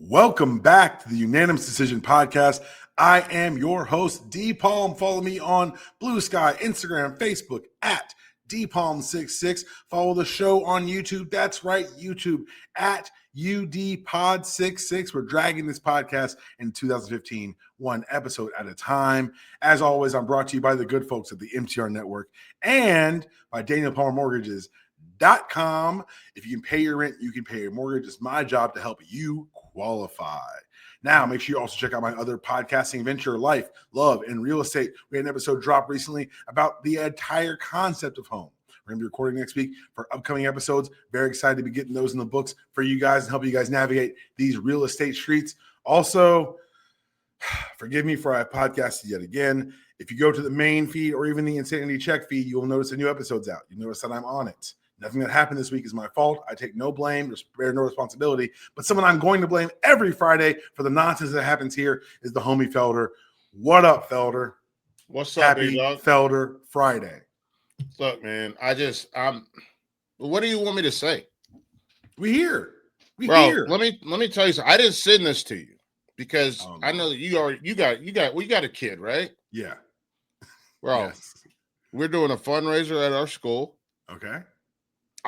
Welcome back to the Unanimous Decision Podcast. I am your host, D Palm. Follow me on Blue Sky, Instagram, Facebook at DPalm66. Follow the show on YouTube. That's right, YouTube at UDPod66. We're dragging this podcast in 2015, one episode at a time. As always, I'm brought to you by the good folks at the MTR Network and by Daniel Palmer Mortgages.com. If you can pay your rent, you can pay your mortgage. It's my job to help you qualify. Now, make sure you also check out my other podcasting venture, Life, Love, and Real Estate. We had an episode drop recently about the entire concept of home. We're going to be recording next week for upcoming episodes. Very excited to be getting those in the books for you guys and help you guys navigate these real estate streets. Also, forgive me for I podcasted yet again. If you go to the main feed or even the Insanity Check feed, you will notice a new episode's out. You notice that I'm on it. Nothing that happened this week is my fault. I take no blame, bear no responsibility. But someone I'm going to blame every Friday for the nonsense that happens here is the homie Felder. What up, Felder? What's up, Happy dog? Felder Friday. Look, man, what do you want me to say? We here. Let me tell you something. I didn't send this to you because I know that you got a kid, right? Yeah. Bro, yes. We're doing a fundraiser at our school. Okay.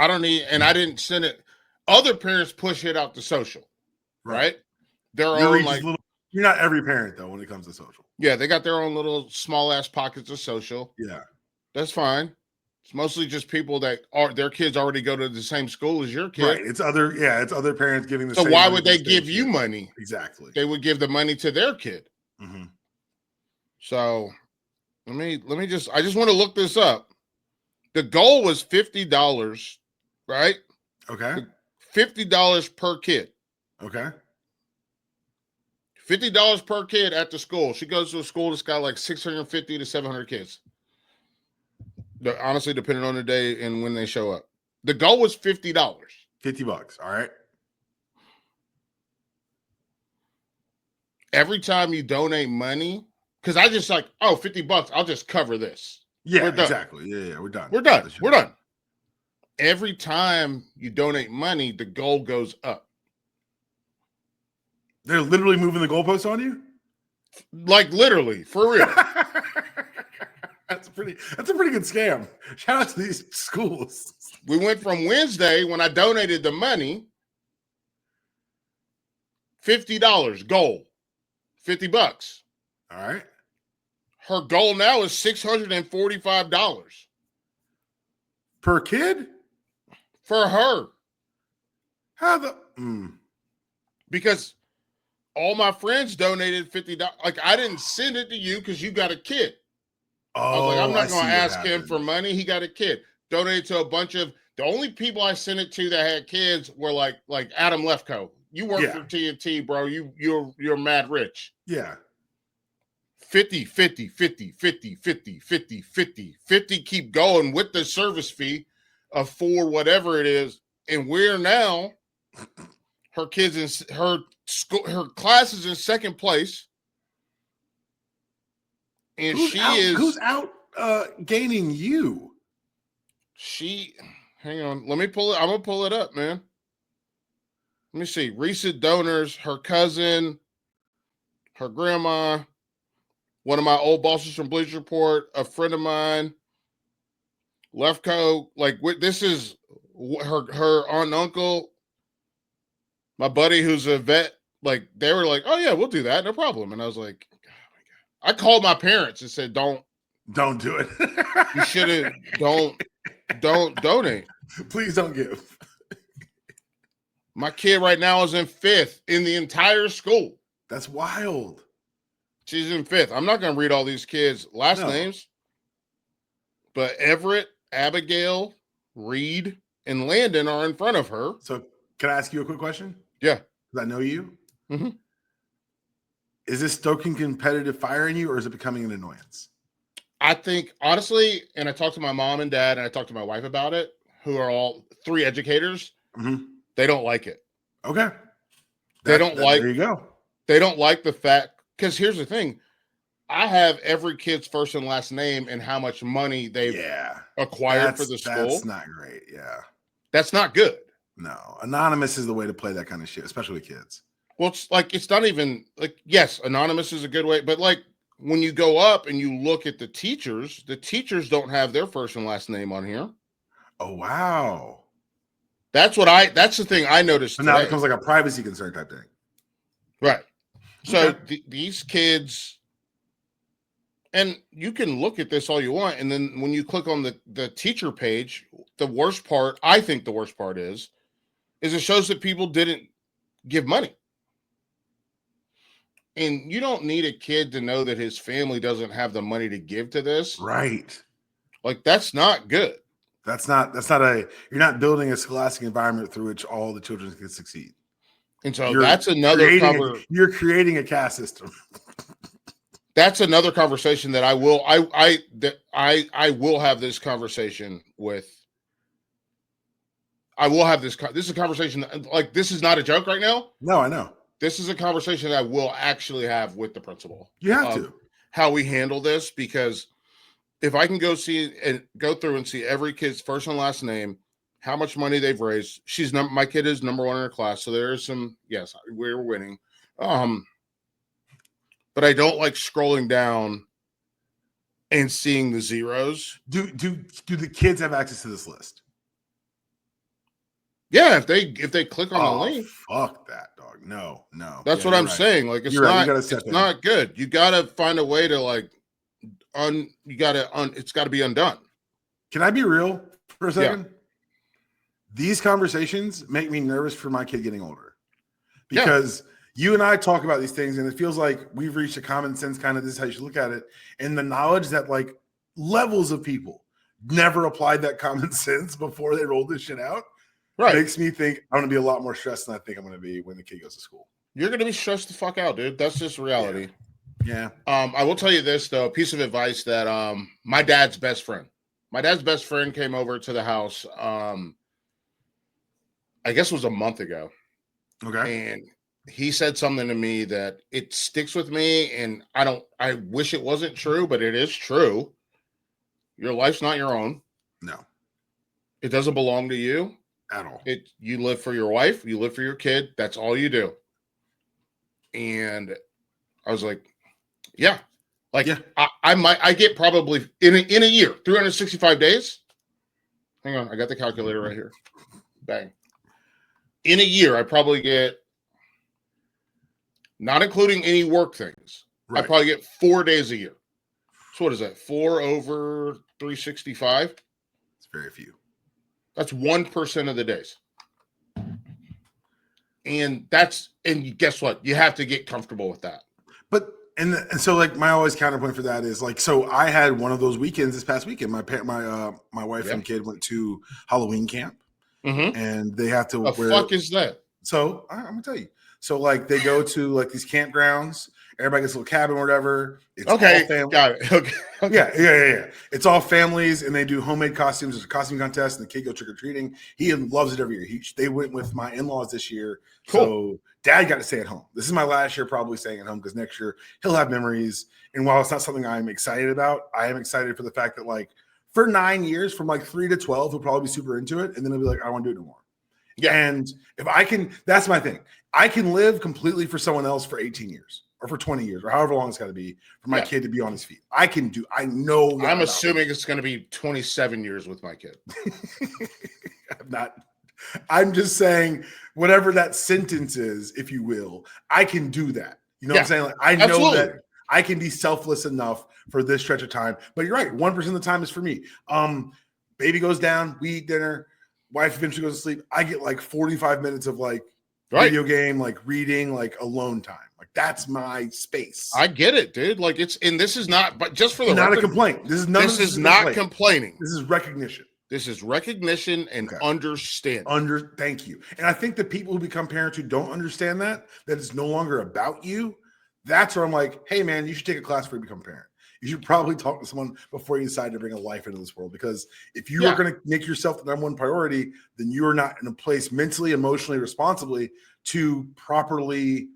I didn't send it. Other parents push it out to social, right? Their own you're not every parent though when it comes to social. Yeah, they got their own little small ass pockets of social. Yeah. That's fine. It's mostly just people that their kids already go to the same school as your kid. Right. It's other parents giving the same. So why would they give you money? Exactly. They would give the money to their kid. Mm-hmm. So let me I just want to look this up. The goal was $50, right? Okay. $50 per kid. Okay. $50 per kid at the school. She goes to a school that's got like 650 to 700 kids. Honestly, depending on the day and when they show up. The goal was $50. $50. All right. Every time you donate money, because I just like, $50, I'll just cover this. Yeah, exactly. Yeah, we're done. We're done. Every time you donate money, the goal goes up. They're literally moving the goalposts on you? Like literally, for real. That's a pretty good scam. Shout out to these schools. We went from Wednesday when I donated the money, $50 goal, $50. All right. Her goal now is $645 per kid for her. Because all my friends donated $50. Like I didn't send it to you because you got a kid. I was like, I'm not going to ask him for money. He got a kid. Donated to a bunch of the only people I sent it to that had kids were like Adam Lefko. You work for TNT, bro. You're mad rich. Yeah. 50, 50, 50, 50, 50, 50, 50, 50, keep going with the service fee of $4, whatever it is. And we're now, her kids in her class is in second place. And who's out gaining you? Hang on. Let me pull it. I'm going to pull it up, man. Let me see. Recent donors, her cousin, her grandma, one of my old bosses from Bleacher Report, a friend of mine, Lefko. Like this is her aunt and uncle, my buddy who's a vet. Like they were like, "Oh yeah, we'll do that, no problem." And I was like, "Oh my god!" I called my parents and said, "Don't do it. You shouldn't. Don't donate. Please don't give." My kid right now is in 5th in the entire school. That's wild. She's in 5th. I'm not going to read all these kids' last names, but Everett, Abigail, Reed, and Landon are in front of her. So can I ask you a quick question? Yeah. Because I know you. Mm-hmm. Is this stoking competitive fire in you, or is it becoming an annoyance? I think, honestly, and I talked to my mom and dad, and I talked to my wife about it, who are all 3 educators. Mm-hmm. They don't like it. Okay. There you go. They don't like the fact. Because here's the thing, I have every kid's first and last name and how much money they've acquired for the school. That's not great. Yeah. That's not good. No. Anonymous is the way to play that kind of shit, especially with kids. Well, it's not even like, yes, anonymous is a good way, but like when you go up and you look at the teachers don't have their first and last name on here. Oh, wow. That's the thing I noticed today. Now it becomes like a privacy concern type thing. Right. So these kids, and you can look at this all you want. And then when you click on the teacher page, I think the worst part is it shows that people didn't give money. And you don't need a kid to know that his family doesn't have the money to give to this. Right. Like, that's not good. You're not building a scholastic environment through which all the children can succeed. And so that's another you're creating a caste system. That's another conversation that I will have this conversation with. This is a conversation like, this is not a joke right now. No, I know. This is a conversation that I will actually have with the principal. You have to. How we handle this, because if I can go through and see every kid's first and last name, how much money they've raised. My kid is number one in her class, so there is some. Yes, we're winning. But I don't like scrolling down and seeing the zeros. Do the kids have access to this list? Yeah, if they click on the link. Fuck that, dog. No. That's what I'm saying. Like, it's not good. You gotta find a way to like it's gotta be undone. Can I be real for a second? Yeah. These conversations make me nervous for my kid getting older. Because you and I talk about these things, and it feels like we've reached a common sense kind of, this is how you should look at it. And the knowledge that like levels of people never applied that common sense before they rolled this shit out. Right. Makes me think I'm going to be a lot more stressed than I think I'm going to be when the kid goes to school. You're going to be stressed the fuck out, dude. That's just reality. Yeah. I will tell you this, though, a piece of advice that my dad's best friend came over to the house, I guess it was a month ago. Okay. And he said something to me that it sticks with me, and I wish it wasn't true, but it is true. Your life's not your own. No. It doesn't belong to you. At all. You live for your wife, you live for your kid. That's all you do. And I was like, yeah. Like, yeah. I get probably in a year, 365 days. Hang on, I got the calculator right here. Bang. In a year, I probably get, not including any work things, I probably get 4 days a year. So what is that? 4 over 365? It's very few. That's 1% of the days. And guess what? You have to get comfortable with that. But, and so like my always counterpoint for that is like, so I had one of those weekends this past weekend. My wife and kid went to Halloween camp, and they have to wear. The fuck is that? So I'm going to tell you. So like they go to like these campgrounds. Everybody gets a little cabin or whatever. It's all family. Got it. Okay. Yeah. It's all families, and they do homemade costumes. There's a costume contest, and the kid go trick-or-treating. He loves it every year. They went with my in-laws this year. Cool. So dad got to stay at home. This is my last year probably staying at home, because next year he'll have memories. And while it's not something I'm excited about, I am excited for the fact that like for 9 years, from like 3 to 12, he'll probably be super into it. And then he'll be like, I don't want to do it anymore. Yeah. And if I can, that's my thing. I can live completely for someone else for 18 years. Or for 20 years, or however long it's got to be for my kid to be on his feet. I know. I'm assuming it's going to be 27 years with my kid. I'm just saying, whatever that sentence is, if you will, I can do that. You know what I'm saying? Like, I know that I can be selfless enough for this stretch of time. But you're right. 1% of the time is for me. Baby goes down, we eat dinner, wife eventually goes to sleep. I get like 45 minutes of like video game, like reading, like alone time. Like that's my space. I get it, dude. Like this is not, but just for the not record, a complaint. This is not complaining. This is recognition. This is recognition and understanding. Thank you. And I think the people who become parents who don't understand that it's no longer about you. That's where I'm like, hey man, you should take a class before you become a parent. You should probably talk to someone before you decide to bring a life into this world, because if you are going to make yourself the number one priority, then you are not in a place mentally, emotionally, responsibly to properly.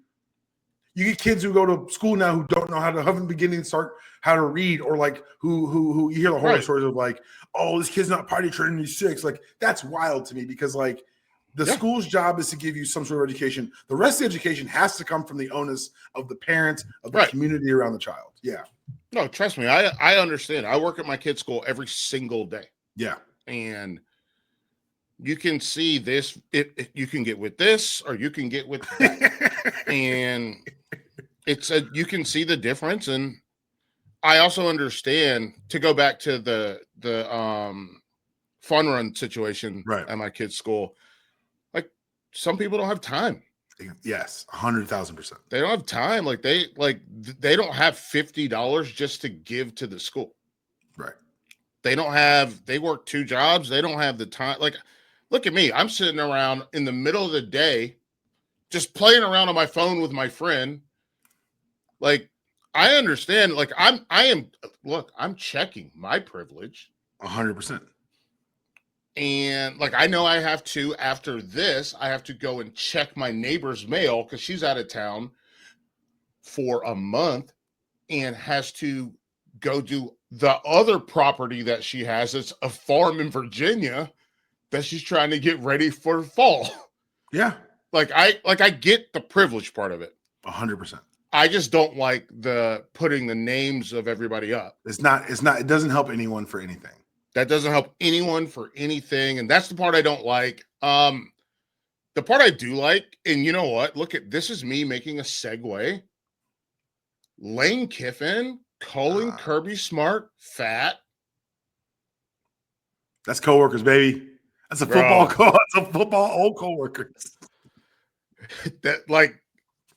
You get kids who go to school now who don't know how to, haven't beginning to start how to read, or like who you hear the horror stories of like, oh, this kid's not potty trained, he's 6. Like that's wild to me, because like The school's job is to give you some sort of education. The rest of the education has to come from the onus of the parents, of the community around the child. Yeah. No, trust me. I understand. I work at my kid's school every single day. Yeah. And you can see this. You can get with this or you can get with that. And you can see the difference. And I also understand, to go back to the fun run situation at my kid's school. Like, some people don't have time. Yes, 100,000%. They don't have time. Like they don't have $50 just to give to the school. Right. They work 2 jobs. They don't have the time. Like, look at me. I'm sitting around in the middle of the day, just playing around on my phone with my friend. Like, I understand. Like, I'm checking my privilege. 100%. And like, I know I have to, after this, I have to go and check my neighbor's mail because she's out of town for a month and has to go do the other property that she has. It's a farm in Virginia that she's trying to get ready for fall. Yeah. I get the privilege part of it. 100%. I just don't like the putting the names of everybody up. It doesn't help anyone for anything. That doesn't help anyone for anything. And that's the part I don't like. The part I do like, and you know what? This is me making a segue. Lane Kiffin calling Kirby Smart fat. That's coworkers, baby. That's a football call. That's a football old coworkers.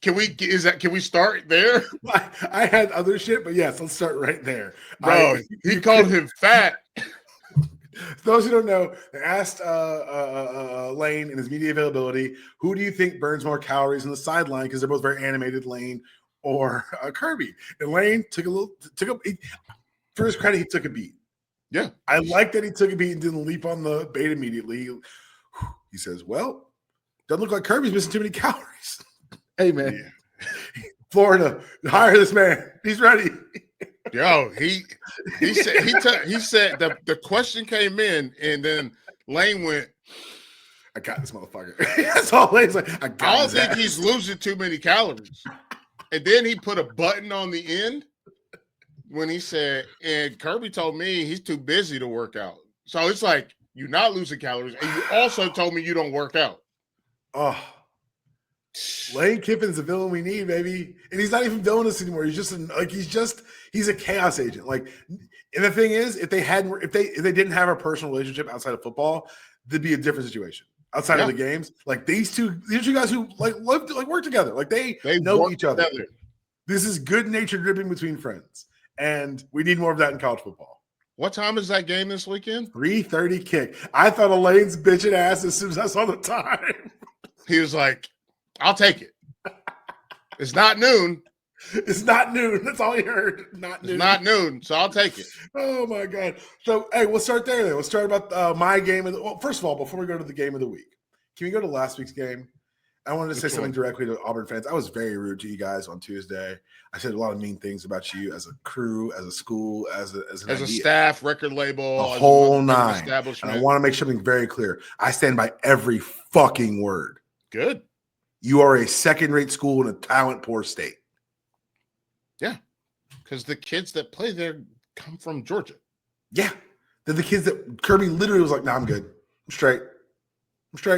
Can we start there? I had other shit, but yes, let's start right there. Bro, he called him fat. Those who don't know, they asked Lane in his media availability, who do you think burns more calories on the sideline? Because they're both very animated, Lane or Kirby. And Lane for his credit, he took a beat. Yeah. I like that he took a beat and didn't leap on the bait immediately. He says, well, doesn't look like Kirby's missing too many calories. Hey, man. Yeah. Florida, hire this man. He's ready. Yo, he said the question came in, and then Lane went, I got this motherfucker. That's all Lane's like. I don't think he's losing too many calories. And then he put a button on the end when he said, and Kirby told me he's too busy to work out. So it's like, you're not losing calories, and you also told me you don't work out. Oh. Lane Kiffin's the villain we need, baby. And he's not even villainous anymore. He's he's a chaos agent. Like, and the thing is, if they didn't have a personal relationship outside of football, there'd be a different situation. Outside of the games, like these two guys who work together. Like they know each other. Together. This is good natured ribbing between friends. And we need more of that in college football. What time is that game this weekend? 3:30 kick. I thought of Lane's bitching ass as soon as I saw the time. He was like, I'll take it. It's not noon. It's not noon. That's all he heard. It's not noon, so I'll take it. Oh, my God. So, hey, we'll start there then. We'll start about my game. Well, first of all, before we go to the game of the week, can we go to last week's game? I wanted to say something directly to Auburn fans. I was very rude to you guys on Tuesday. I said a lot of mean things about you as a crew, as a school, as a staff, record label, the whole nine. And I want to make something very clear. I stand by every fucking word. Good. You are a second-rate school in a talent-poor state. Yeah, because the kids that play there come from Georgia. Yeah, they're the kids that Kirby literally was like, "Nah, I'm good. I'm straight.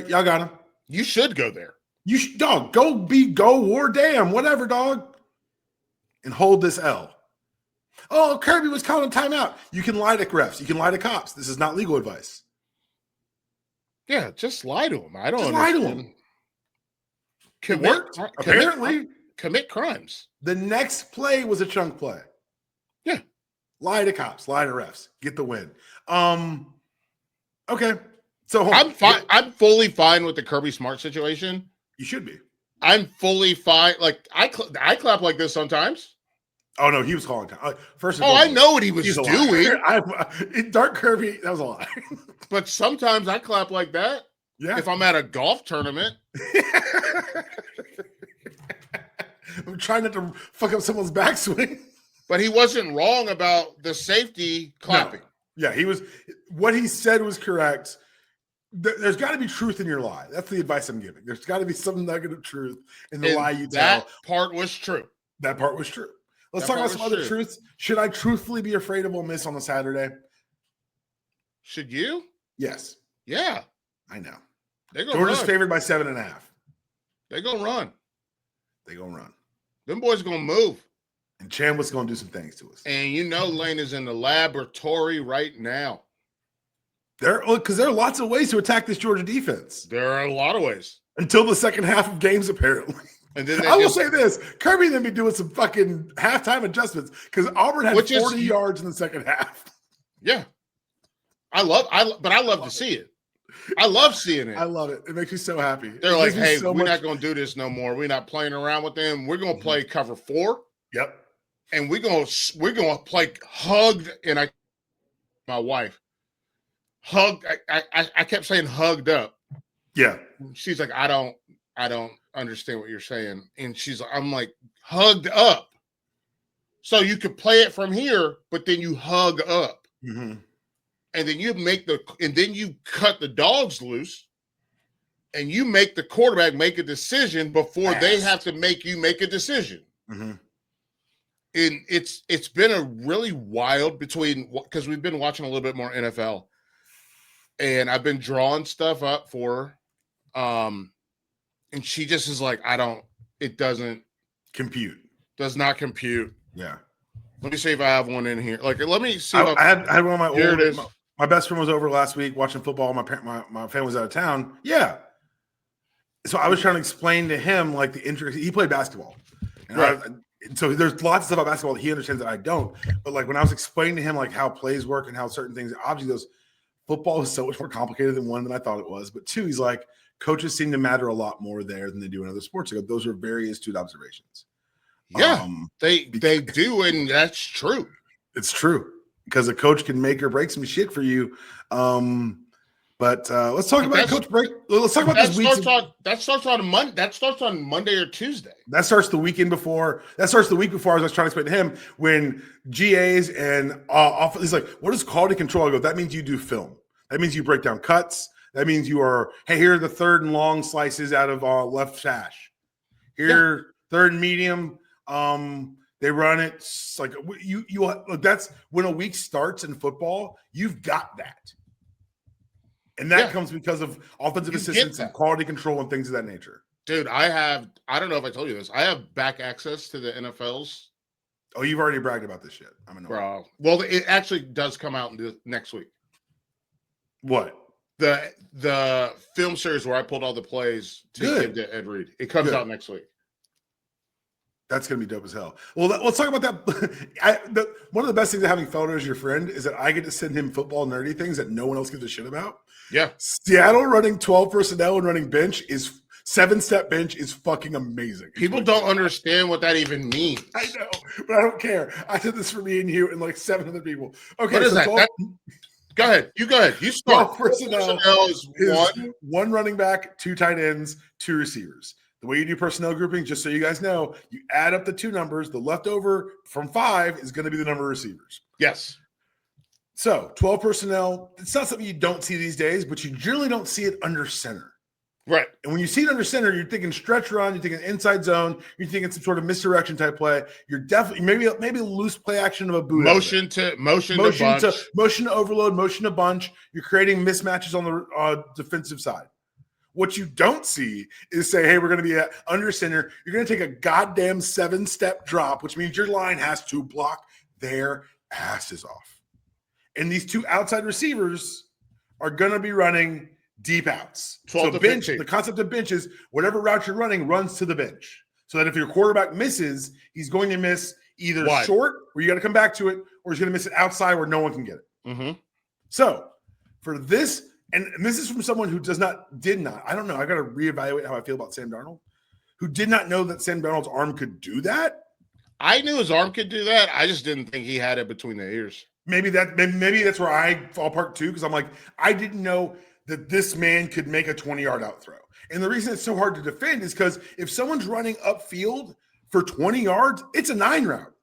Y'all got him. You should go there. You should, dog. Go war damn whatever, dog, and hold this L." Oh, Kirby was calling timeout. You can lie to refs. You can lie to cops. This is not legal advice. Yeah, just lie to them. I don't lie to them. It worked. Apparently, commit crimes. The next play was a chunk play. Yeah. Lie to cops, lie to refs, get the win. Okay. So I'm fine. I'm fully fine with the Kirby Smart situation. You should be. I'm fully fine. Like I clap like this sometimes. Oh no, he was calling time. First of all, I know what he was doing. Dark Kirby, that was a lie. But sometimes I clap like that. Yeah. If I'm at a golf tournament. I'm trying not to fuck up someone's backswing. But he wasn't wrong about the safety clapping. No. Yeah, he was. What he said was correct. There's got to be truth in your lie. That's the advice I'm giving. There's got to be some nugget of truth in the lie you tell. That part was true. That part was true. Let's talk about some other truths. Should I truthfully be afraid of Ole Miss on the Saturday? Should you? Yes. Yeah. I know. Georgia's favored by 7.5. They're going to run. They're going to run. Them boys going to move. And Chambliss going to do some things to us. And Lane is in the laboratory right now. Because there are lots of ways to attack this Georgia defense. There are a lot of ways. Until the second half of games, apparently. And then I will say this: Kirby and them be doing some fucking halftime adjustments because Auburn had 40 yards in the second half. Yeah, I love to see it. I love seeing it. I love it. It makes me so happy. They're like, hey, we're not going to do this no more. We're not playing around with them. We're going to play cover 4. Yep. And we're going to play hugged. And my wife hugged. I kept saying hugged up. Yeah. She's like, I don't understand what you're saying. And I'm like, hugged up. So you could play it from here, but then you hug up. Mm-hmm. And then you cut the dogs loose and you make the quarterback make a decision before they have to make you make a decision. Mm-hmm. And it's been a really wild because we've been watching a little bit more NFL and I've been drawing stuff up for her. And she just is like, it doesn't compute. Does not compute. Yeah. Let me see if I have one in here. Like, let me see. I had one of my here it is. My best friend was over last week watching football. My family was out of town. Yeah. So I was trying to explain to him like the interest. He played basketball. And right. So there's lots of stuff about basketball that he understands that I don't. But like when I was explaining to him like how plays work and how certain things, obviously those football is so much more complicated than one than I thought it was. But two, he's like, coaches seem to matter a lot more there than they do in other sports. I go, those are very astute observations. Yeah, they do, and that's true. It's true because a coach can make or break some shit for you. But let's talk about coach break. Let's talk about this week. That starts on Monday. That starts on Monday or Tuesday. That starts the weekend before. That starts the week before. I was trying to explain to him when GAs and he's like, "What is quality control?" I go, "That means you do film. That means you break down cuts. That means you are. Hey, here are the third and long slices out of left hash. Here, third and medium." They run it like you look, that's when a week starts in football, you've got that. And that comes because of offensive assistance and quality control and things of that nature. Dude, I don't know if I told you this. I have back access to the NFL's. Oh, you've already bragged about this shit. I'm annoyed. Bro. Well, it actually does come out next week. What? The film series where I pulled all the plays to give to Ed Reed. It comes out next week. That's going to be dope as hell. Well, let's talk about that. One of the best things of having Felder as your friend is that I get to send him football nerdy things that no one else gives a shit about. Yeah. Seattle running 12 personnel and running 7-step bench is fucking amazing. People don't understand what that even means. I know, but I don't care. I did this for me and you and like 7 other people. Okay. What is that? Go ahead. You go ahead. You start. 12 personnel is one running back, 2 tight ends, 2 receivers. The way you do personnel grouping, just so you guys know, you add up the 2 numbers. The leftover from 5 is going to be the number of receivers. Yes. So 12 personnel, it's not something you don't see these days, but you generally don't see it under center. Right. And when you see it under center, you're thinking stretch run, you're thinking inside zone, you're thinking some sort of misdirection type play. You're definitely maybe a loose play action of a boot. Motion to overload, motion to bunch. You're creating mismatches on the defensive side. What you don't see is say, hey, we're going to be at under center. You're going to take a goddamn 7-step drop, which means your line has to block their asses off. And these 2 outside receivers are going to be running deep outs. So bench, the concept of bench is whatever route you're running runs to the bench. So that if your quarterback misses, he's going to miss either short, where you got to come back to it, or he's going to miss it outside where no one can get it. Mm-hmm. So for this, and this is from someone who did not, I don't know, I got to reevaluate how I feel about Sam Darnold, who did not know that Sam Darnold's arm could do that. I knew his arm could do that. I just didn't think he had it between the ears. Maybe that's where I fall apart too, because I'm like, I didn't know that this man could make a 20-yard out throw. And the reason it's so hard to defend is because if someone's running upfield for 20 yards, it's a 9 route.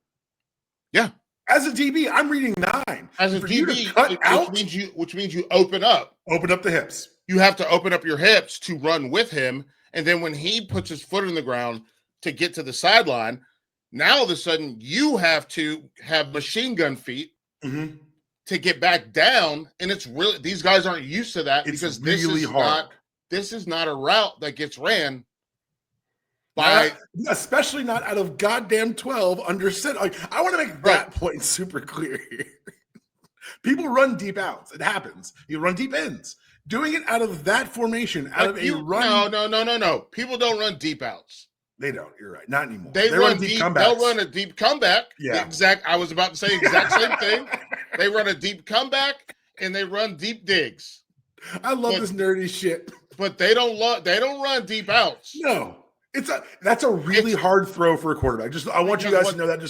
Yeah. As a DB, I'm reading 9. As a DB, which means you open up. Open up the hips. you have to open up your hips to run with him. And then when he puts his foot in the ground to get to the sideline, now all of a sudden you have to have machine gun feet to get back down. And it's really, these guys aren't used to that because really hard. This is not a route that gets ran by, especially not out of goddamn 12 under center. Like, I want to make that point super clear here. People run deep outs. It happens. You run deep ends. Doing it out of that formation, out of a run. No. People don't run deep outs. They don't. You're right. Not anymore. They run deep comebacks. They'll run a deep comeback. Yeah. I was about to say exact same thing. They run a deep comeback and they run deep digs. I love this nerdy shit. But they don't run deep outs. No. That's a really hard throw for a quarterback. I want you guys to know that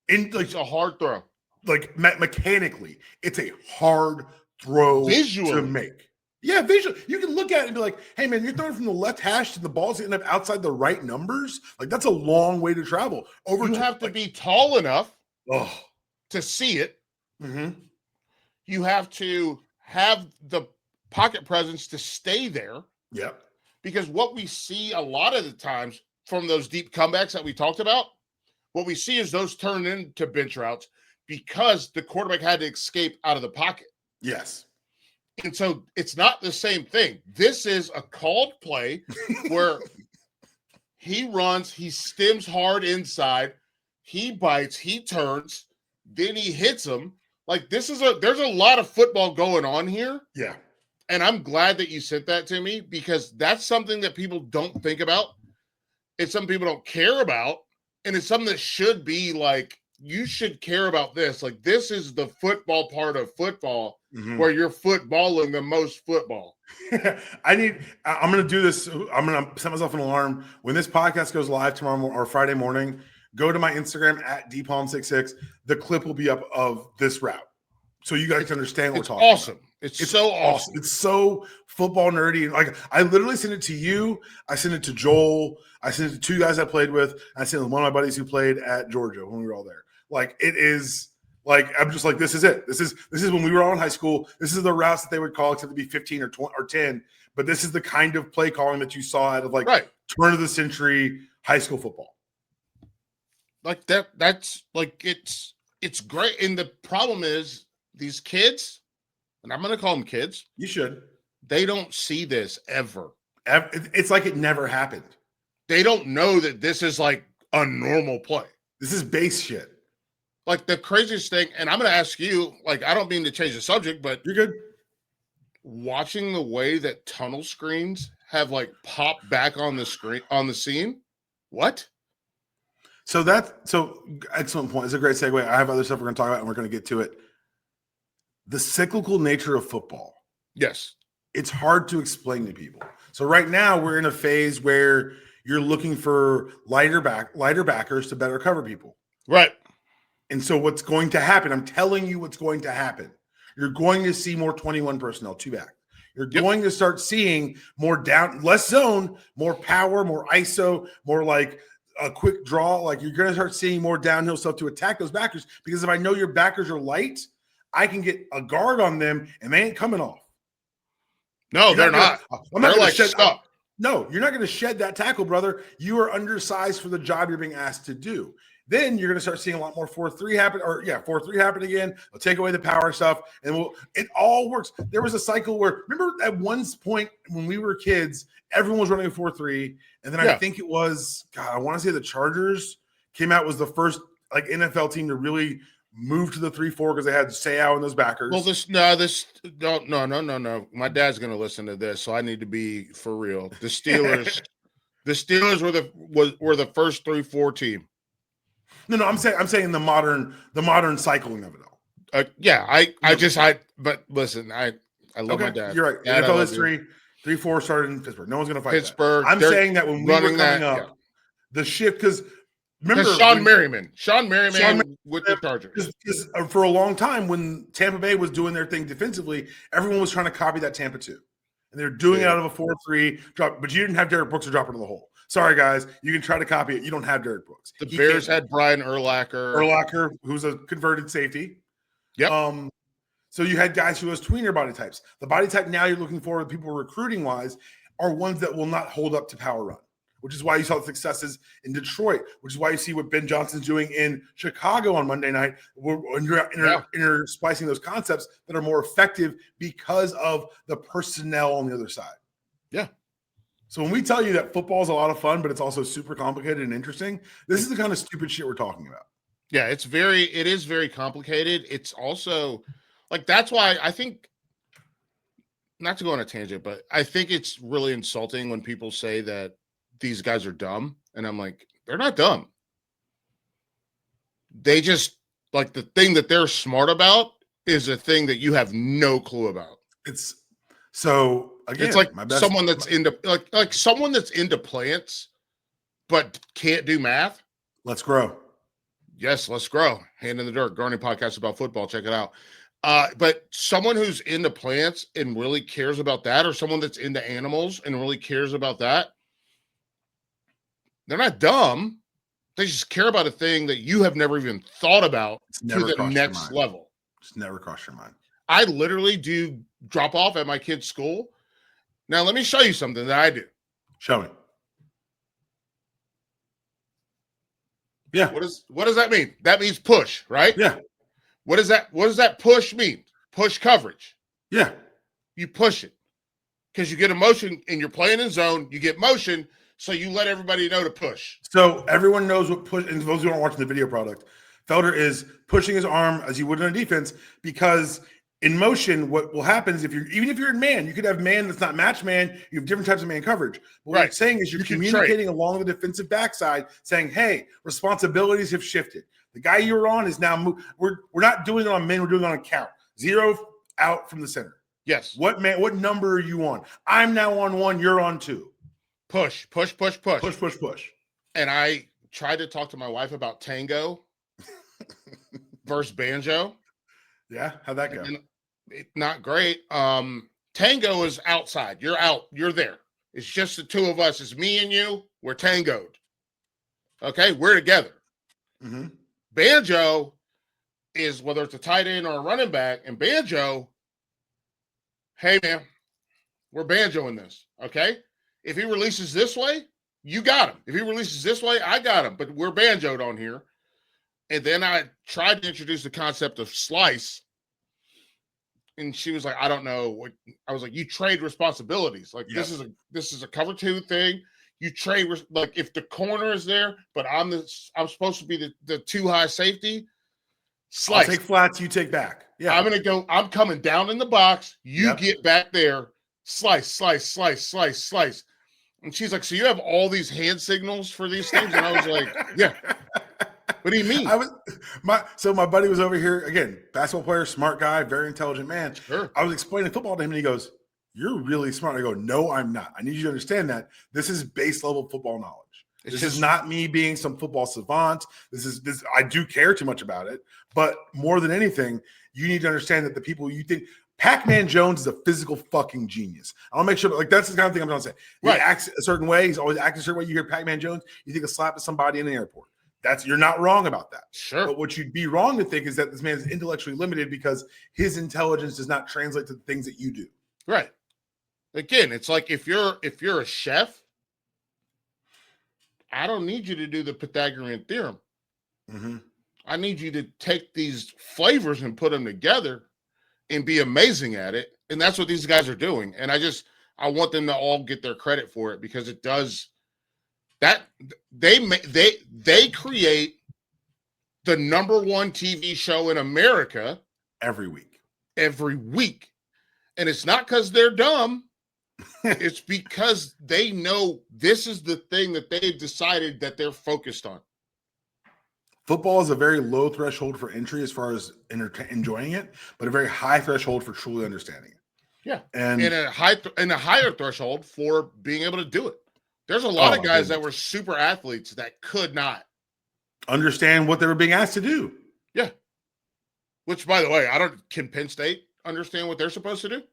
it's a hard throw. Like mechanically, it's a hard throw to make. Yeah, visually. You can look at it and be like, hey, man, you're throwing from the left hash to the ball's ending up outside the right numbers. Like, that's a long way to travel. You have to be tall enough to see it. Mm-hmm. You have to have the pocket presence to stay there. Yep. Because what we see a lot of the times from those deep comebacks that we talked about, what we see is those turn into bench routes because the quarterback had to escape out of the pocket. Yes. And so it's not the same thing. This is a called play where he runs, he stems hard inside, he bites, he turns, then he hits him. Like there's a lot of football going on here. Yeah. And I'm glad that you sent that to me because that's something that people don't think about. It's something people don't care about. And it's something that should be like, you should care about this. Like, this is the football part of football where you're footballing the most football. I'm going to do this. I'm going to set myself an alarm. When this podcast goes live tomorrow or Friday morning, go to my Instagram at dpalm66. The clip will be up of this route. So you guys can understand what we're talking about. It's so awesome. It's so football nerdy. Like, I literally sent it to you. I sent it to Joel. I sent it to two guys I played with. I sent it to one of my buddies who played at Georgia when we were all there. Like, it is like, I'm just like, this is it. This is when we were all in high school. This is the routes that they would call, except to be 15 or 20 or 10. But this is the kind of play calling that you saw out of like turn of the century high school football. Like that's like, it's great. And the problem is these kids, and I'm going to call them kids. You should. They don't see this ever. It's like it never happened. They don't know that this is like a normal play. This is base shit. Like the craziest thing, and I'm going to ask you, like, I don't mean to change the subject, but you're good. Watching the way that tunnel screens have like popped back on the screen, on the scene. What? So excellent point. It's a great segue. I have other stuff we're going to talk about and we're going to get to it. The cyclical nature of football. Yes. It's hard to explain to people. So right now we're in a phase where you're looking for lighter backers to better cover people. Right. And so what's going to happen, I'm telling you what's going to happen. You're going to see more 21 personnel, two back. You're going to start seeing more down, less zone, more power, more ISO, more like a quick draw. Like you're going to start seeing more downhill stuff to attack those backers because if I know your backers are light, I can get a guard on them and they ain't coming off. No, they're not. I'm not going to shed up. No, you're not going to shed that tackle, brother. You are undersized for the job you're being asked to do. Then you're going to start seeing a lot more 4-3 happen, 4-3 happen again. They'll take away the power stuff, and it all works. There was a cycle where, remember at one point when we were kids, everyone was running a 4-3, and then I think it was, I want to say the Chargers came out was the first like NFL team to really move to the 3-4 because they had Sayao and those backers. Well, no. My dad's going to listen to this, so I need to be for real. The Steelers, were the first 3-4 team. No, I'm saying the modern cycling of it all. But listen, I love my dad. You're right. Dad, NFL history, 3-4 started in Pittsburgh. No one's going to fight Pittsburgh. that. I'm saying that when we were coming up, the shift, because remember Sean Merriman with the Chargers. Because for a long time, when Tampa Bay was doing their thing defensively, everyone was trying to copy that Tampa 2. And they're doing it out of a 4-3 drop, but you didn't have Derek Brooks to drop into the hole. Sorry, guys. You can try to copy it. You don't have Derek Brooks. The Bears had Brian Urlacher. Who's a converted safety. Yep. So you had guys who was tweener body types. The body type now you're looking for, people recruiting wise, are ones that will not hold up to power run, which is why you saw the successes in Detroit, which is why you see what Ben Johnson's doing in Chicago on Monday night. We're intersplicing those concepts that are more effective because of the personnel on the other side. Yeah. So when we tell you that football is a lot of fun, but it's also super complicated and interesting, this is the kind of stupid shit we're talking about. Yeah, it is very complicated. It's also like, that's why I think, not to go on a tangent, but I think it's really insulting when people say that these guys are dumb. And I'm like, they're not dumb. They just, like, the thing that they're smart about is a thing that you have no clue about. It's so, again, it's like someone that's into like someone that's into plants but can't do math. Let's grow. Yes, let's grow. Hand in the dirt, Gardening podcast about football. Check it out. But someone who's into plants and really cares about that, or someone that's into animals and really cares about that, they're not dumb. They just care about a thing that you have never even thought about to the next level. It's never crossed your mind. I literally do drop off at my kid's school. Now, let me show you something that I do. Show me. Yeah. What does that mean? That means push, right? Yeah. What does that push mean? Push coverage. Yeah. You push it because you get a motion and you're playing in zone. You get motion, so you let everybody know to push. So everyone knows what push, and those who aren't watching the video product, Felder is pushing his arm as you would in a defense, because in motion, what will happen is even if you're in man, you could have man that's not match man. You have different types of man coverage. But what I'm saying is you're communicating along the defensive backside, saying, "Hey, responsibilities have shifted. The guy you're on is now moved. We're not doing it on men. We're doing it on a count. 0 out from the center. Yes. What number are you on? I'm now on 1. You're on 2. Push. Push. And I tried to talk to my wife about tango versus banjo. Yeah, how'd that go? Not great. Tango is outside. You're out. You're there. It's just the two of us. It's me and you. We're tangoed. Okay, we're together. Mm-hmm. Banjo is whether it's a tight end or a running back. And banjo, hey man, we're banjoing this. Okay, if he releases this way, you got him. If he releases this way, I got him. But we're banjoed on here. And then I tried to introduce the concept of slice. And she was like, I don't know. I was like, you trade responsibilities. Like, yep. This is a cover 2 thing. You trade, like, if the corner is there, but I'm supposed to be the 2 high safety. Slice. I'll take flats, you take back. Yeah. I'm coming down in the box. You get back there. Slice. And she's like, so you have all these hand signals for these things? And I was like, yeah. What do you mean? My buddy was over here, again, basketball player, smart guy, very intelligent man. Sure. I was explaining football to him, and he goes, "You're really smart." I go, "No, I'm not. I need you to understand that this is base level football knowledge. This is not me being some football savant. This. I do care too much about it, but more than anything, you need to understand that the people you think." Pac-Man Jones is a physical fucking genius. I want to make sure, like, that's the kind of thing I'm trying to say. He acts a certain way. He's always acting a certain way. You hear Pac-Man Jones, you think a slap at somebody in the airport. You're not wrong about that. Sure. But what you'd be wrong to think is that this man is intellectually limited because his intelligence does not translate to the things that you do. Right. Again, it's like if you're a chef, I don't need you to do the Pythagorean theorem. Mm-hmm. I need you to take these flavors and put them together and be amazing at it. And that's what these guys are doing. And I want them to all get their credit for it, because it does that. They create the number 1 TV show in America every week. And it's not because they're dumb. It's because they know this is the thing that they've decided that they're focused on. Football is a very low threshold for entry as far as enjoying it, but a very high threshold for truly understanding it. Yeah, and a higher threshold for being able to do it. There's a lot of guys that were super athletes that could not understand what they were being asked to do. Yeah. Which, by the way, can Penn State understand what they're supposed to do?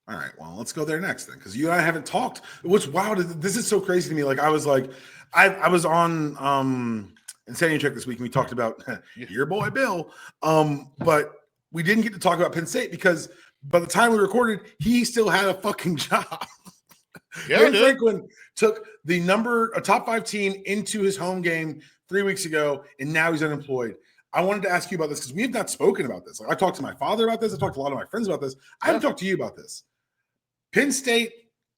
All right, well, let's go there next then, because you and I haven't talked. What's wild is this is so crazy to me. Like, I was on Insanity Check this week, and we talked about your boy Bill. But we didn't get to talk about Penn State because by the time we recorded, he still had a fucking job. Yeah, James Franklin took a top 5 team into his home game 3 weeks ago, and now he's unemployed. I wanted to ask you about this because we have not spoken about this. Like, I talked to my father about this. I talked to a lot of my friends about this. I haven't talked to you about this. Penn State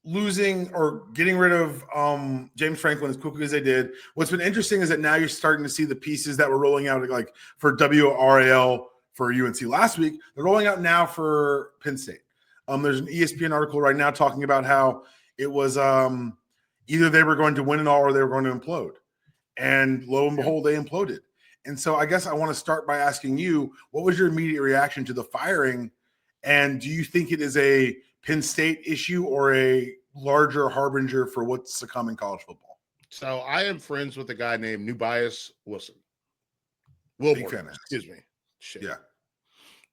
losing or getting rid of James Franklin as quickly as they did. What's been interesting is that now you're starting to see the pieces that were rolling out like for WRAL for UNC last week. They're rolling out now for Penn State. There's an ESPN article right now talking about how it was either they were going to win it all or they were going to implode. And lo and behold, they imploded. And so I guess I want to start by asking you, what was your immediate reaction to the firing? And do you think it is a Penn State issue or a larger harbinger for what's to come in college football? So I am friends with a guy named Nubias Wilson. Wilborn, excuse me. Shit. Yeah.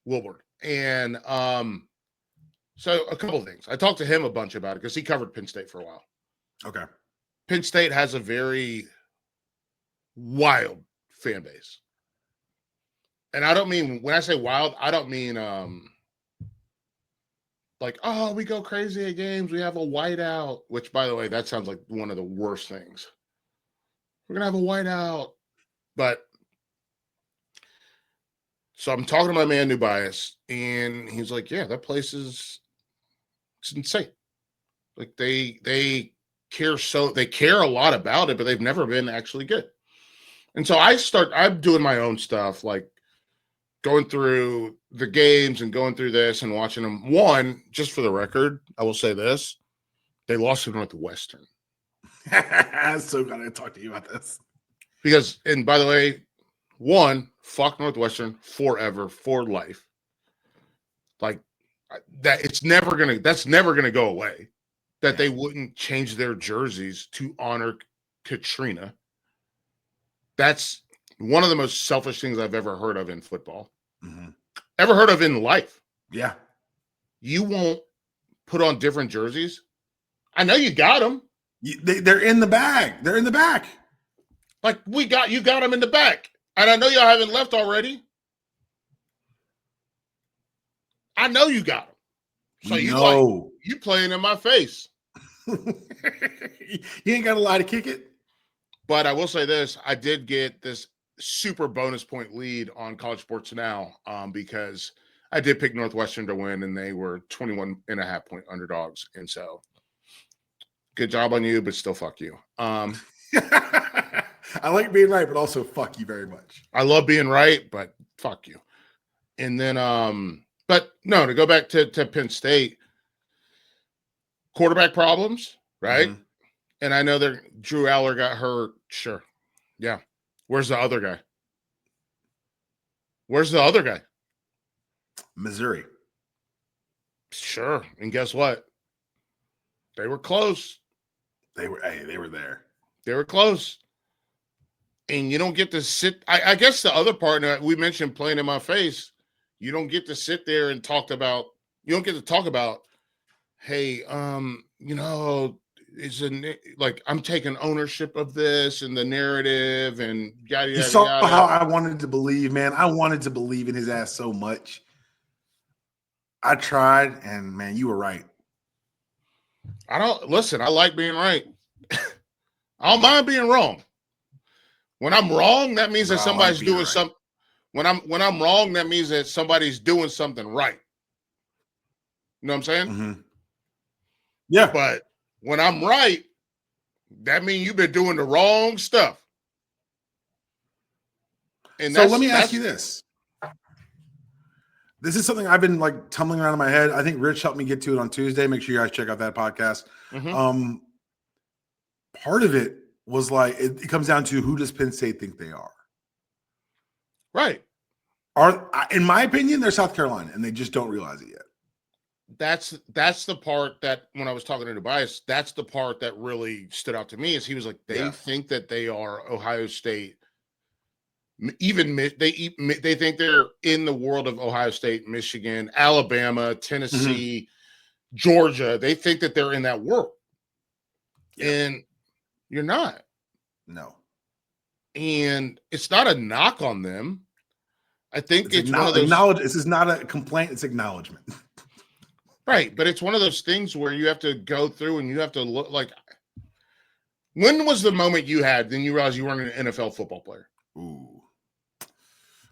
Wilborn. And so a couple of things. I talked to him a bunch about it because he covered Penn State for a while. Okay. Penn State has a very wild fan base. And I don't mean, when I say wild, I don't mean like, oh, we go crazy at games. We have a whiteout, which, by the way, that sounds like one of the worst things. We're going to have a whiteout. But so I'm talking to my man, Nubias, and he's like, yeah, that place it's insane. Like they care a lot about it, but they've never been actually good. And so I'm doing my own stuff, like going through the games and going through this and watching them. One, just for the record, I will say this. They lost to Northwestern. I'm so glad I talked to you about this. Because, and by the way, one, fuck Northwestern forever, for life. Like that, that's never gonna go away. That they wouldn't change their jerseys to honor Katrina. That's one of the most selfish things I've ever heard of in football. Mm-hmm. Ever heard of in life. Yeah. You won't put on different jerseys. I know you got them. They're in the bag. They're in the back. Like you got them in the back. And I know y'all haven't left already. I know you got them. So you playing in my face. You ain't got a lie to kick it. But I will say this. I did get this super bonus point lead on College Sports Now because I did pick Northwestern to win, and they were 21.5 point underdogs. And so good job on you, but still fuck you. I like being right, but also fuck you very much. I love being right, but fuck you. And then, but no, to go back to Penn State, quarterback problems, right? Mm-hmm. And I know Drew Aller got hurt. Sure. Yeah. Where's the other guy? Missouri. Sure. And guess what? They were close. They were there. They were close. And you don't get to sit. I guess the other part that we mentioned playing in my face, you don't get to sit there and you don't get to talk about, hey, I'm taking ownership of this and the narrative and yada, yada, you saw yada. How I wanted to believe, man. I wanted to believe in his ass so much. I tried, and man, you were right. I like being right. I don't mind being wrong. When I'm wrong, that means that somebody's doing something. When I'm wrong, that means that somebody's doing something right. You know what I'm saying? Mm-hmm. Yeah. But when I'm right, that means you've been doing the wrong stuff. And so let me ask you this. This is something I've been like tumbling around in my head. I think Rich helped me get to it on Tuesday. Make sure you guys check out that podcast. Mm-hmm. Part of it was like, it comes down to, who does Penn State think they are? Right. In my opinion, they're South Carolina, and they just don't realize it yet. That's the part that, when I was talking to Tobias, that's the part that really stood out to me, is he was like, they think that they are Ohio State. Even they think they're in the world of Ohio State, Michigan, Alabama, Tennessee, mm-hmm. Georgia. They think that they're in that world. Yeah. And you're not. No. And it's not a knock on them. I think it's one of those. This is not a complaint; it's acknowledgement. Right, but it's one of those things where you have to go through and you have to look like. When was the moment you had? Then you realized you weren't an NFL football player. Ooh,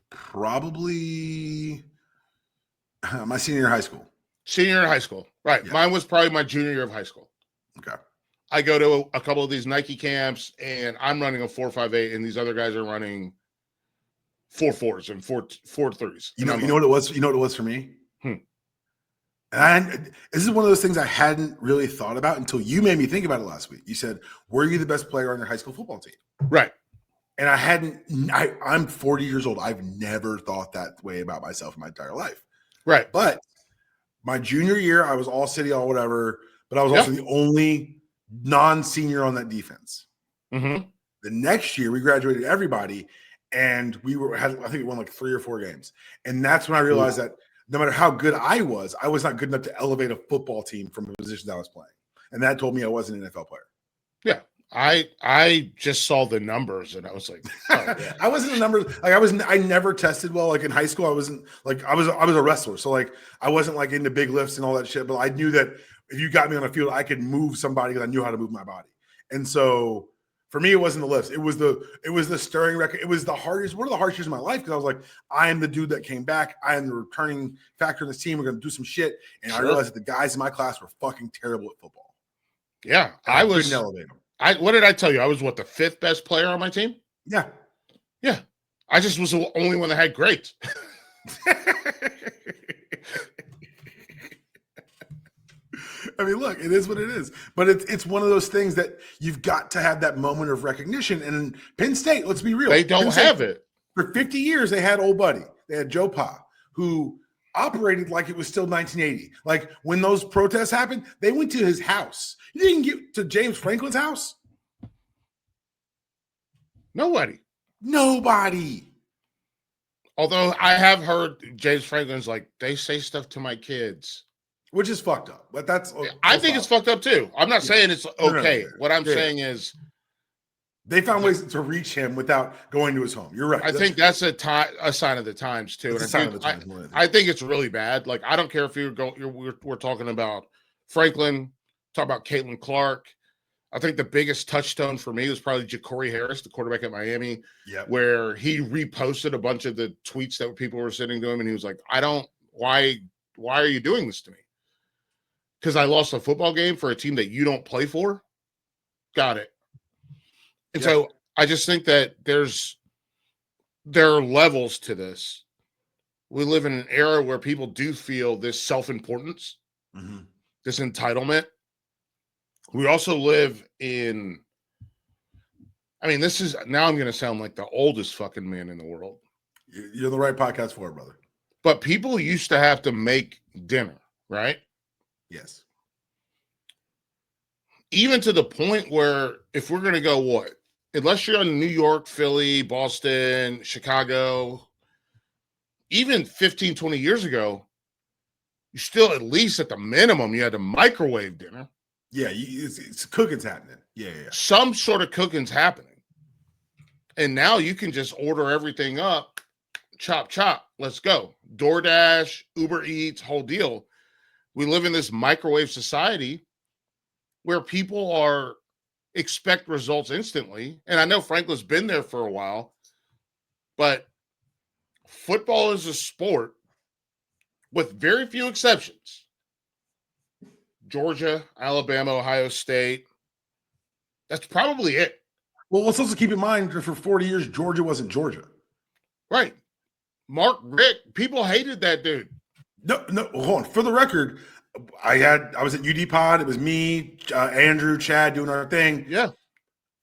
probably my senior year of high school. Senior year of high school, right? Yeah. Mine was probably my junior year of high school. Okay. I go to a couple of these Nike camps, and I'm running a 4.58, and these other guys are running 4.4s and 4.3s. You know what it was? You know what it was for me? And this is one of those things I hadn't really thought about until you made me think about it last week. You said, were you the best player on your high school football team? Right. And I'm 40 years old. I've never thought that way about myself in my entire life. Right. But my junior year, I was all city, all whatever, but I was also the only non-senior on that defense. Mm-hmm. The next year, we graduated everybody, and I think we won like 3 or 4 games. And that's when I realized that no matter how good I was not good enough to elevate a football team from the positions I was playing. And that told me I wasn't an NFL player. Yeah. I just saw the numbers and I was like, oh, yeah. I wasn't a number. Like I never tested well. Like in high school, I wasn't like, I was a wrestler. So like, I wasn't like into big lifts and all that shit, but I knew that if you got me on a field, I could move somebody because I knew how to move my body. And so for me, it wasn't the lifts. It was the stirring record. It was one of the hardest years of my life because I was like, I am the dude that came back. I am the returning factor in this team. We're going to do some shit. And I realized that the guys in my class were fucking terrible at football. Yeah. I couldn't elevate them. What did I tell you? I was the 5th best player on my team? Yeah. Yeah. I just was the only one that had grades. I mean, look, it is what it is. But it's one of those things that you've got to have that moment of recognition. And in Penn State, let's be real. They don't have it. For 50 years, they had old buddy. They had Joe Pa, who operated like it was still 1980. Like when those protests happened, they went to his house. You didn't get to James Franklin's house? Nobody. Although I have heard James Franklin's like, they say stuff to my kids. Which is fucked up. But I think it's fucked up too. I'm not saying it's okay. No. What I'm saying is they found ways to reach him without going to his home. You're right. I think that's a sign of the times too. I think it's really bad. Like I don't care if we're talking about Franklin, talk about Caitlin Clark. I think the biggest touchstone for me was probably Ja'Cory Harris, the quarterback at Miami, where he reposted a bunch of the tweets that people were sending to him, and he was like, why are you doing this to me? Because I lost a football game for a team that you don't play for? Got it. And so I just think that there are levels to this. We live in an era where people do feel this self-importance, this entitlement. We also live in, this is, now I'm going to sound like the oldest fucking man in the world. You're the right podcast for it, brother. But people used to have to make dinner, right? Yes. Even to the point where if we're going to go unless you're in New York, Philly, Boston, Chicago, even 15, 20 years ago, you still at least at the minimum, you had to microwave dinner. Yeah, it's cooking's happening. Yeah. Some sort of cooking's happening. And now you can just order everything up, chop, let's go. DoorDash, Uber Eats, whole deal. We live in this microwave society where people expect results instantly. And I know Franklin's been there for a while, but football is a sport with very few exceptions. Georgia, Alabama, Ohio State. That's probably it. Well, let's also keep in mind that for 40 years, Georgia wasn't Georgia. Right. Mark Richt, people hated that dude. No, hold on. For the record, I was at UD Pod. It was me, Andrew, Chad doing our thing. Yeah.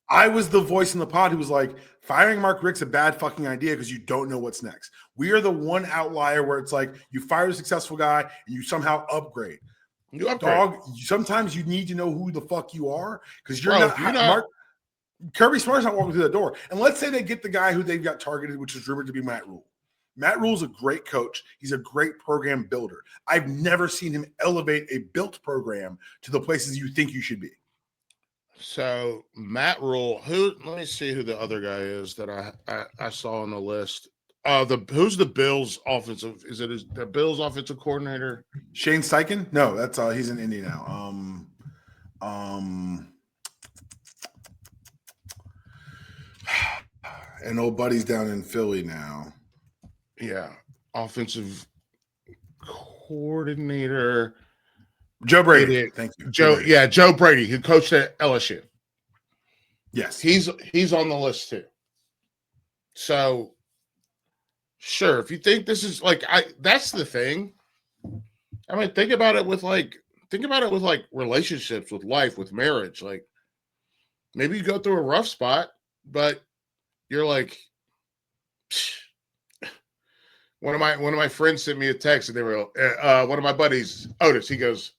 I was the voice in the pod who was like, firing Mark Richt's a bad fucking idea because you don't know what's next. We are the one outlier where it's like you fire a successful guy and you somehow upgrade. Dog, sometimes you need to know who the fuck you are because you're not Kirby Smart's not walking through that door. And let's say they get the guy who they've got targeted, which is rumored to be Matt Rule. Matt Rule's a great coach. He's a great program builder. I've never seen him elevate a built program to the places you think you should be. So Matt Rule, let me see who the other guy is that I saw on the list. Who's the Bills offensive? Is it the Bills offensive coordinator? Shane Steichen? No, that's he's in Indy now. And old buddy's down in Philly now. Yeah, offensive coordinator. Joe Brady. Thank you. Joe Brady, who coached at LSU. Yes. He's on the list too. So sure, if you think this is that's the thing. I mean, think about it with relationships, with life, with marriage. Like, maybe you go through a rough spot, but you're like, one of my friends sent me a text, and they were one of my buddies, Otis. He goes,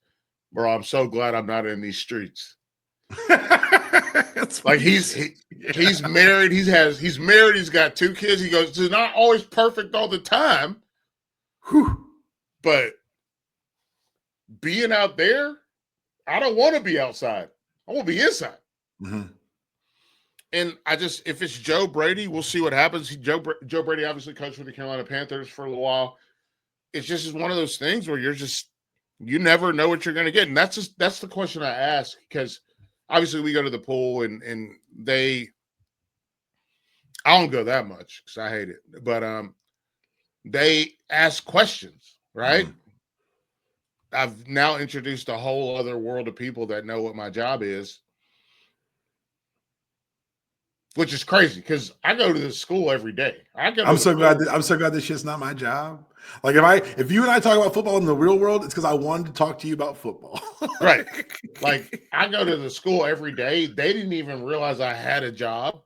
"Bro, I'm so glad I'm not in these streets." Like he's married. He's married. He's got 2 kids. He goes, "It's not always perfect all the time, but being out there, I don't want to be outside. I want to be inside." Mm-hmm. And if it's Joe Brady, we'll see what happens. Joe Brady obviously coached for the Carolina Panthers for a little while. It's just one of those things where you never know what you're going to get. And that's the question I ask, because obviously we go to the pool and I don't go that much because I hate it, but they ask questions, right? Mm-hmm. I've now introduced a whole other world of people that know what my job is, which is crazy because I go to this school every day. I'm so glad this shit's not my job. Like if you and I talk about football in the real world, it's because I wanted to talk to you about football. Right. Like, I go to the school every day. They didn't even realize I had a job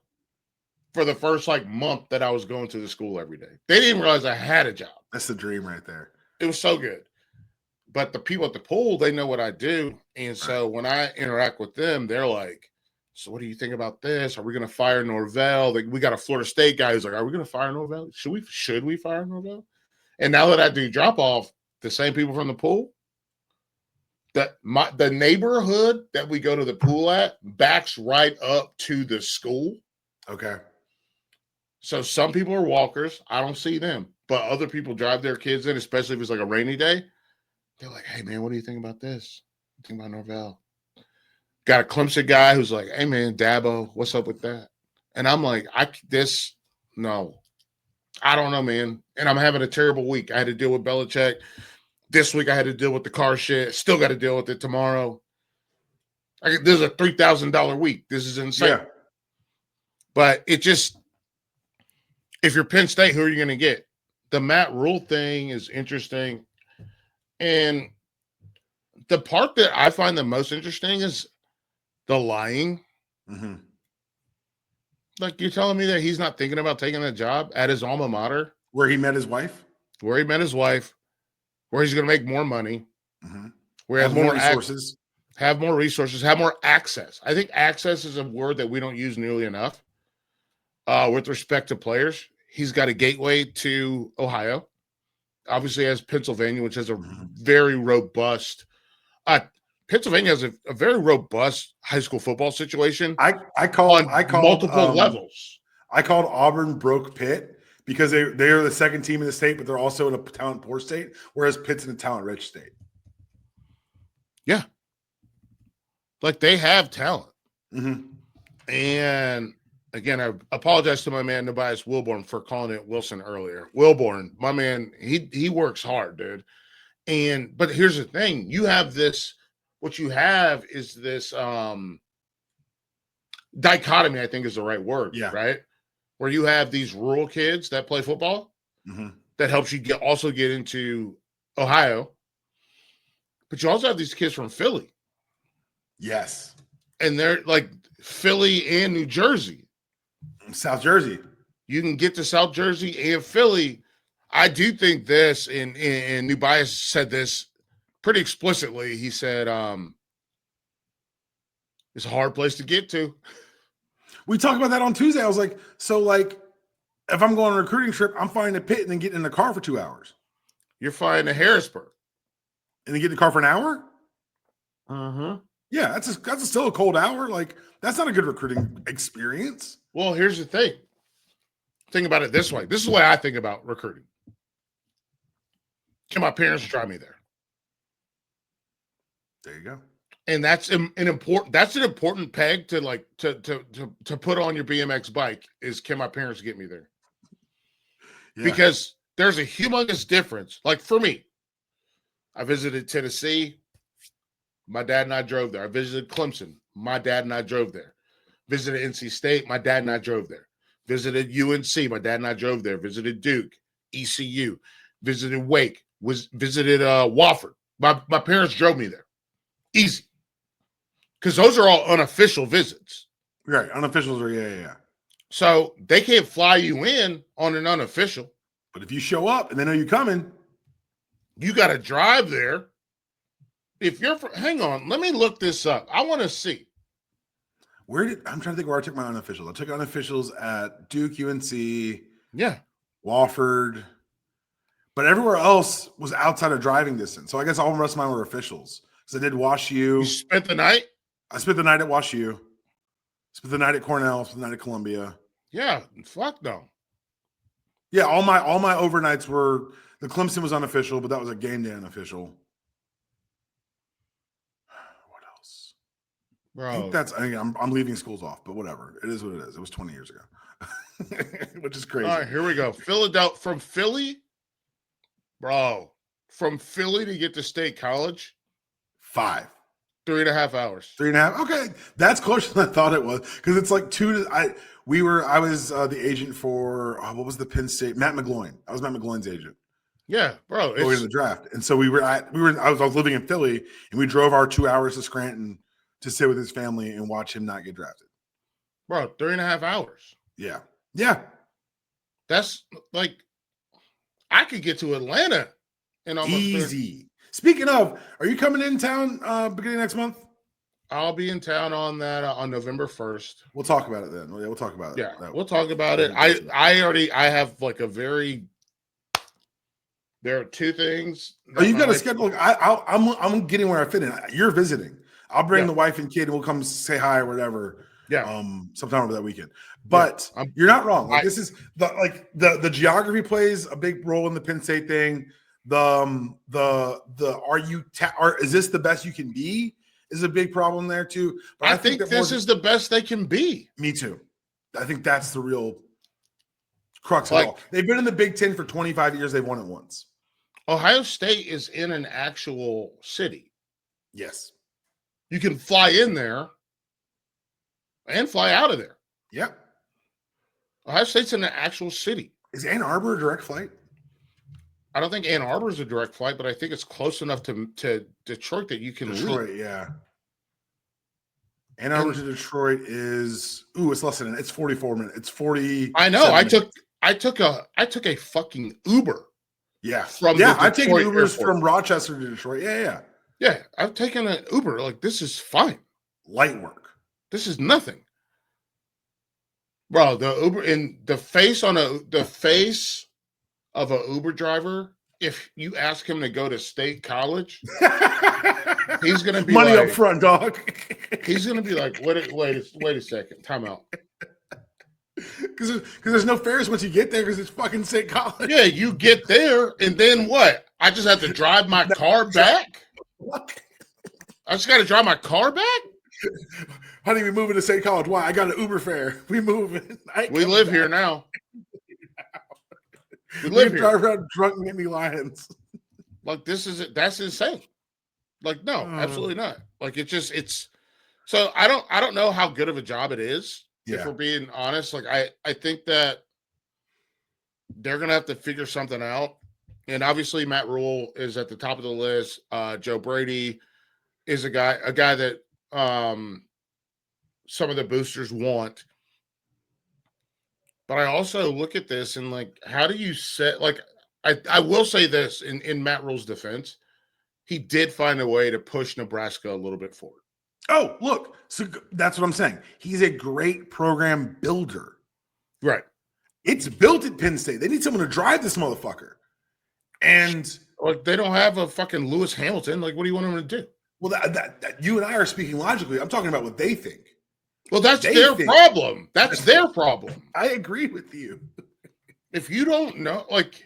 for the first month that I was going to the school every day. They didn't realize I had a job. That's the dream right there. It was so good. But the people at the pool, they know what I do. And so when I interact with them, they're like, "So what do you think about this? Are we going to fire Norvell?" Like, we got a Florida State guy who's like, "Are we going to fire Norvell? Should we fire Norvell?" And now that I do drop off, the same people from the pool, the neighborhood that we go to the pool at backs right up to the school. Okay. So some people are walkers. I don't see them. But other people drive their kids in, especially if it's like a rainy day. They're like, "Hey, man, what do you think about this? What do you think about Norvell?" Got a Clemson guy who's like, "Hey, man, Dabo, what's up with that?" And I'm like, no. I don't know, man. And I'm having a terrible week. I had to deal with Belichick. This week I had to deal with the car shit. Still got to deal with it tomorrow. This is a $3,000 week. This is insane. Yeah. But if you're Penn State, who are you going to get? The Matt Rule thing is interesting. And the part that I find the most interesting is the lying. Mm-hmm. Like, you're telling me that he's not thinking about taking that job at his alma mater? Where he met his wife? Where he's going to make more money. Mm-hmm. Where he has more resources. Have more resources, have more access. I think access is a word that we don't use nearly enough with respect to players. He's got a gateway to Ohio. Obviously, has Pennsylvania, which has a very robust Pennsylvania has a very robust high school football situation. I called multiple levels. I called Auburn broke Pitt because they're the second team in the state, but they're also in a talent poor state, whereas Pitt's in a talent rich state. Yeah, like, they have talent. Mm-hmm. And again, I apologize to my man Tobias Wilborn for calling it Wilson earlier. Wilborn, my man, he works hard, dude. But here's the thing: you have this. What you have is this dichotomy, I think is the right word, right? Where you have these rural kids that play football that helps you also get into Ohio. But you also have these kids from Philly. Yes. And they're like Philly and New Jersey. South Jersey. You can get to South Jersey and Philly. I do think this, and New Bias said this pretty explicitly. He said, it's a hard place to get to. We talked about that on Tuesday. I was like, if I'm going on a recruiting trip, I'm flying to Pitt and then getting in the car for 2 hours. You're flying to Harrisburg. And then get in the car for an hour? Uh-huh. Yeah, that's still a cold hour. Like, that's not a good recruiting experience. Well, here's the thing. think about it this way. This is the way I think about recruiting. Can my parents drive me there? There you go. And that's an important peg to like to put on your BMX bike is, can my parents get me there? Yeah. Because there's a humongous difference. Like for me, I visited Tennessee. My dad and I drove there. I visited Clemson. My dad and I drove there. Visited NC State. My dad and I drove there. Visited UNC. My dad and I drove there. Visited Duke, ECU. Visited Wake. Visited Wofford. My parents drove me there. Easy. Because those are all unofficial visits. Right. Unofficials are, yeah. So they can't fly you in on an unofficial. But if you show up and they know you're coming, you got to drive there. If you're hang on, let me look this up. I want to see. I'm trying to think where I took my unofficials. I took unofficials at Duke, UNC, yeah, Wofford, but everywhere else was outside of driving distance. So I guess all the rest of mine were officials. Because I did Wash U. You spent the night? I spent the night at Wash U. Spent the night at Cornell. Spent the night at Columbia. Yeah, fuck no. Yeah, all my overnights were, the Clemson was unofficial, but that was a game day unofficial. What else? Bro. I'm leaving schools off, but whatever. It is what it is. It was 20 years ago. Which is crazy. All right, here we go. Philadelphia, from Philly, bro. From Philly to get to State College? 5. 3.5 hours. 3.5. Okay, that's closer than I thought it was, because it's like 2 to. I was the agent for what was the Penn State? Matt McGloin. I was Matt McGloin's agent. Yeah, bro. Going to the draft, and so I was living in Philly, and we drove our 2 hours to Scranton to sit with his family and watch him not get drafted. Bro, 3.5 hours. Yeah. That's like, I could get to Atlanta in almost easy. Speaking of, are you coming in town beginning next month? I'll be in town on that on November 1st. We'll talk about it then. Yeah, we'll talk about it. Yeah, we'll talk about it. I have like a very. There are 2 things. Oh, you got to schedule. I'm getting where I fit in. You're visiting. I'll bring the wife and kid, and we'll come say hi or whatever. Yeah. Sometime over that weekend. But you're not wrong. Like this is the geography plays a big role in the Penn State thing. Is this the best you can be? Is a big problem there too. But I think this is the best they can be. Me too. I think that's the real crux of it all. They've been in the Big Ten for 25 years. They've won it once. Ohio State is in an actual city. Yes. You can fly in there and fly out of there. Yep. Ohio State's in an actual city. Is Ann Arbor a direct flight? I don't think Ann Arbor is a direct flight, but I think it's close enough to Detroit that you can leave. Yeah. Ann Arbor to Detroit is it's less than it's 44 minutes. It's 40. I know. I took a fucking Uber. Yeah. I've taken Ubers from Rochester to Detroit. Yeah. I've taken an Uber. Like, this is fine. Light work. This is nothing. Bro, the Uber in the face of a Uber driver, if you ask him to go to State College, he's gonna be money up front, dog. He's gonna be like, wait a second, time out. Because there's no fares once you get there because it's fucking State College. Yeah, you get there and then what? I just have to drive my car back. I just got to drive my car back. Honey, we moving to State College. Why? I got an Uber fare. We moving. We live here now. We live here. Drive around drunk Nittany Lions. Like, that's insane. Like, no, absolutely not. Like, it's so I don't know how good of a job it is. Yeah. If we're being honest, like I think that they're gonna have to figure something out. And obviously Matt Rule is at the top of the list. Joe Brady is a guy that some of the boosters want. But I also look at this and like, how do you set, like, I will say this in Matt Rule's defense, he did find a way to push Nebraska a little bit forward. Oh, look. So that's what I'm saying. He's a great program builder. Right. It's built at Penn State. They need someone to drive this motherfucker. And like, they don't have a fucking Lewis Hamilton. Like, what do you want them to do? Well, that you and I are speaking logically. I'm talking about what they think. Well, that's their problem. That's their problem. I agree with you. If you don't know, like,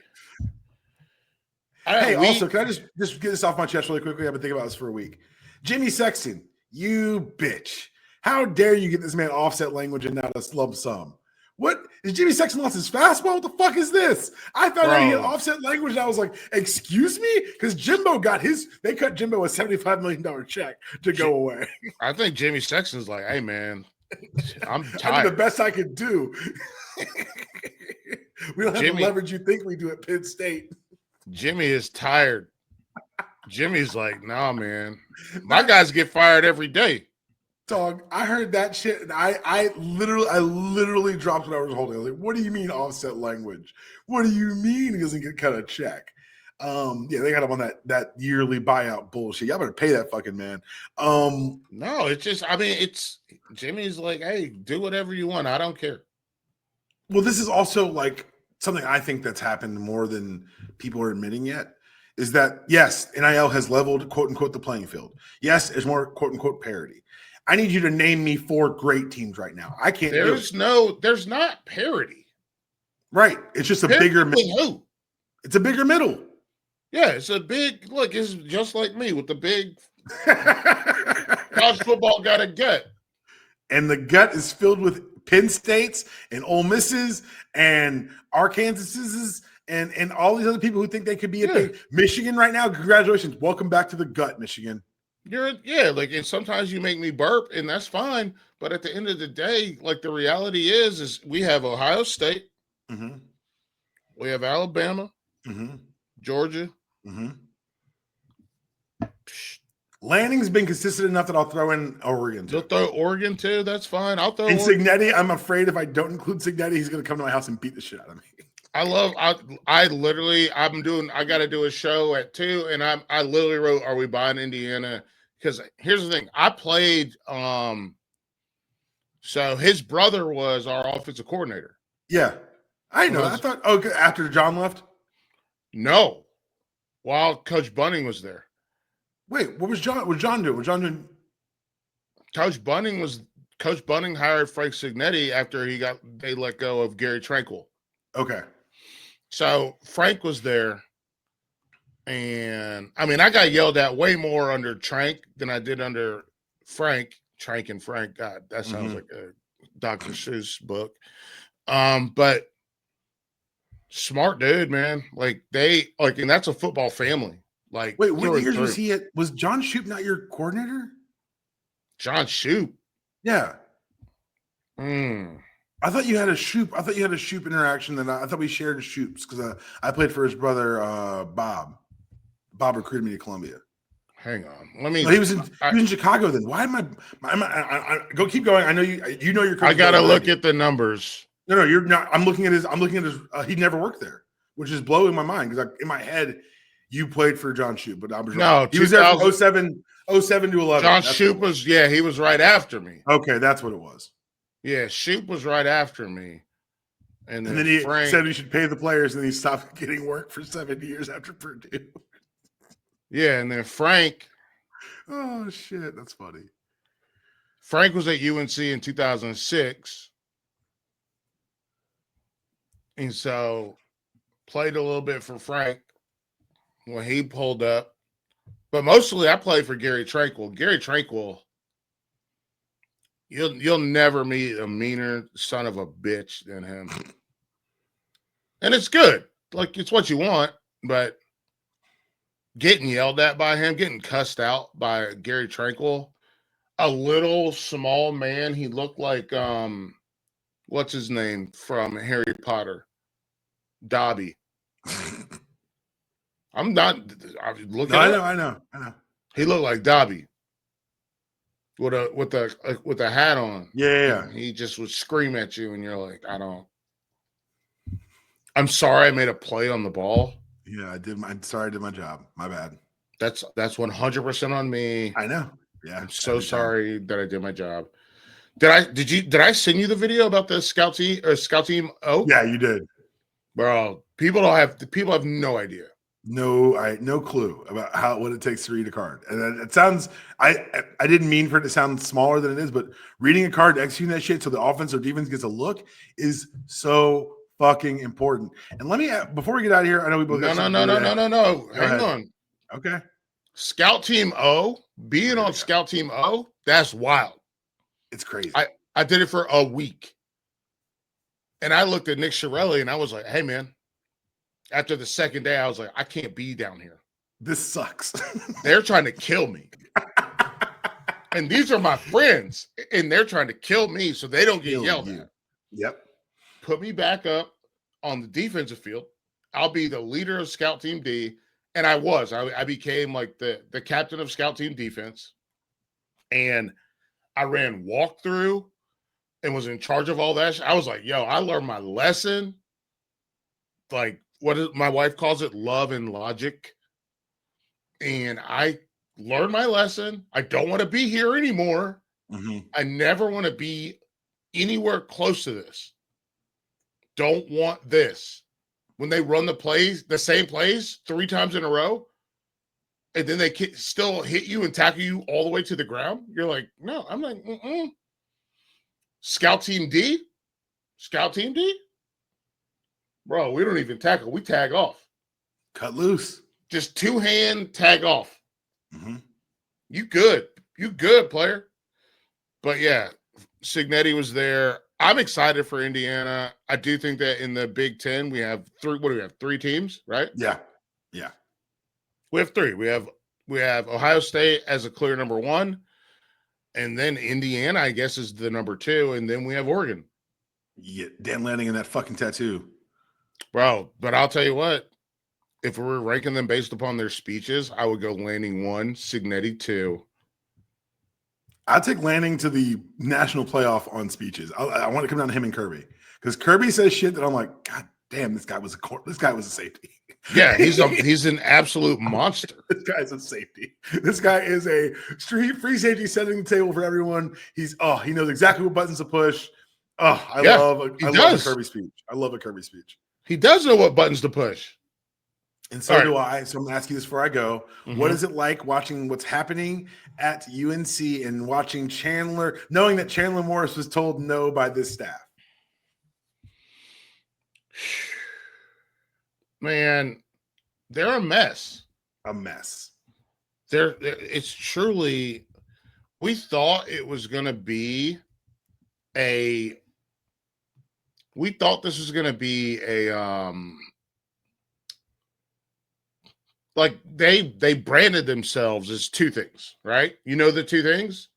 also, can I just get this off my chest really quickly? I've been thinking about this for a week. Jimmy Sexton, you bitch. How dare you get this man offset language and not a lump sum? What is Jimmy Sexton lost his fastball? What the fuck is this? I found out he had offset language and I was like, excuse me? Because Jimbo they cut Jimbo a $75 million check to go away. I think Jimmy Sexton's like, hey man, I'm tired. I did the best I could do. We don't have the leverage you think we do at Penn State. Jimmy is tired. Jimmy's like, nah, man. My guys get fired every day. Dog, I heard that shit, and I literally dropped what I was holding. I was like, "What do you mean offset language? What do you mean he doesn't get cut a check?" Yeah, they got him on that yearly buyout bullshit. Y'all better pay that fucking man. No, it's just, I mean, it's Jimmy's like, hey, do whatever you want. I don't care. Well, this is also like something I think that's happened more than people are admitting yet. Is that yes, NIL has leveled quote unquote the playing field. Yes, there's more quote unquote parity. I need you to name me 4 great teams right now. I can't. There's not parity. Right. It's just a bigger middle. It's a bigger middle. Yeah, it's a big look. It's just like me with the big college football got a gut, and the gut is filled with Penn States and Ole Misses and Arkansas's and all these other people who think they could be a big Michigan right now. Congratulations, welcome back to the gut, Michigan. And sometimes you make me burp, and that's fine. But at the end of the day, like the reality is we have Ohio State, we have Alabama, Georgia. Lanning's been consistent enough that I'll throw in Oregon. You'll throw Oregon too. That's fine. I'll throw. And Cignetti, I'm afraid if I don't include Cignetti, he's going to come to my house and beat the shit out of me. I got to do a show at 2, and I literally wrote, "Are we buying Indiana?" Because here's the thing, I played. So his brother was our offensive coordinator. Yeah, I know. I thought, after John left. No, while Coach Bunning was there. Wait, what was John? What John doing? What John doing? Coach Bunning hired Frank Cignetti after they let go of Gary Tranquil. Okay. So Frank was there, and I mean, I got yelled at way more under Trank than I did under Frank. Trank and Frank. God, that sounds like a Dr. Seuss book. But smart dude, man. And that's a football family. Like, wait, what years was he at? Was John Shoop not your coordinator? John Shoop? Yeah. I thought you had a Shoop. I thought you had a Shoop interaction. I thought we shared Shoops because I played for his brother, Bob. Bob recruited me to Columbia. Hang on, he was in Chicago then. Why am I go keep going? I know you know your. I gotta look at the numbers. No, you're not. I'm looking at his. He never worked there, which is blowing my mind because in my head, you played for John Shoop, but I was wrong. No, he was there from 07 to 11. John Shoop he was right after me. Okay, that's what it was. Yeah, Shoop was right after me. And then he said we should pay the players, and he stopped getting work for 7 years after Purdue. Yeah, and then Frank. Oh, shit. That's funny. Frank was at UNC in 2006. And so played a little bit for Frank when he pulled up. But mostly I played for Gary Tranquil. Gary Tranquil, you'll never meet a meaner son of a bitch than him. And it's good. Like, it's what you want, but getting yelled at by him, getting cussed out by Gary Tranquil, a little small man. He looked like what's his name from Harry Potter? Dobby. I'm looking. I know. He looked like Dobby with a hat on. Yeah. He just would scream at you, and you're like, I'm sorry, I made a play on the ball. Yeah, I did. I'm sorry, I did my job. My bad. That's 100% on me. I know. Yeah, I'm so sorry that I did my job. Did I send you the video about the scout team? Oh, yeah, you did, bro. People have no idea. No clue about what it takes to read a card. And it sounds. I didn't mean for it to sound smaller than it is, but reading a card, executing that shit so the offense or defense gets a look is so fucking important. And let me, before we get out of here, I know we both got No. Hang on. Okay. Scout Team O, being on Scout Team O, that's wild. It's crazy. I did it for a week. And I looked at Nick Shirelli and I was like, hey, man, after the second day, I was like, I can't be down here. This sucks. They're trying to kill me. And these are my friends. And they're trying to kill me so they don't get yelled at. Yep. Put me back up on the defensive field. I'll be the leader of Scout Team D. And I became like the captain of Scout Team Defense. And I ran walkthrough and was in charge of all that. I was like, yo, I learned my lesson. Like my wife calls it love and logic. And I learned my lesson. I don't want to be here anymore. Mm-hmm. I never want to be anywhere close to this. Don't want this. When they run the same plays 3 times in a row, and then they still hit you and tackle you all the way to the ground, you're like, no, I'm like, Scout Team D? Scout Team D? Bro, we don't even tackle. We tag off. Cut loose. Just 2-hand tag off. Mm-hmm. You good. You good, player. But yeah, Cignetti was there. I'm excited for Indiana. I do think that in the Big Ten, we have 3. What do we have? 3 teams, right? Yeah. We have 3. We have Ohio State as a clear number 1, and then Indiana, I guess, is the number 2, and then we have Oregon. Yeah, Dan Lanning and that fucking tattoo. Bro, but I'll tell you what, if we were ranking them based upon their speeches, I would go Lanning 1, Cignetti 2. I'd take Lanning to the national playoff on speeches. I want to come down to him and Kirby, because Kirby says shit that I'm like, God damn, this guy was a safety. Yeah, he's an absolute monster. This guy's a safety. This guy is a free safety setting the table for everyone. He knows exactly what buttons to push. I love a Kirby speech. I love a Kirby speech. He does know what buttons to push. And so do I. So I'm going to ask you this before I go. Mm-hmm. What is it like watching what's happening at UNC and watching Chandler, knowing that Chandler Morris was told no by this staff? Man, they're a mess. A mess. It's truly, we thought it was going to be we thought this was going to be like they branded themselves as 2 things, right? You know the 2 things?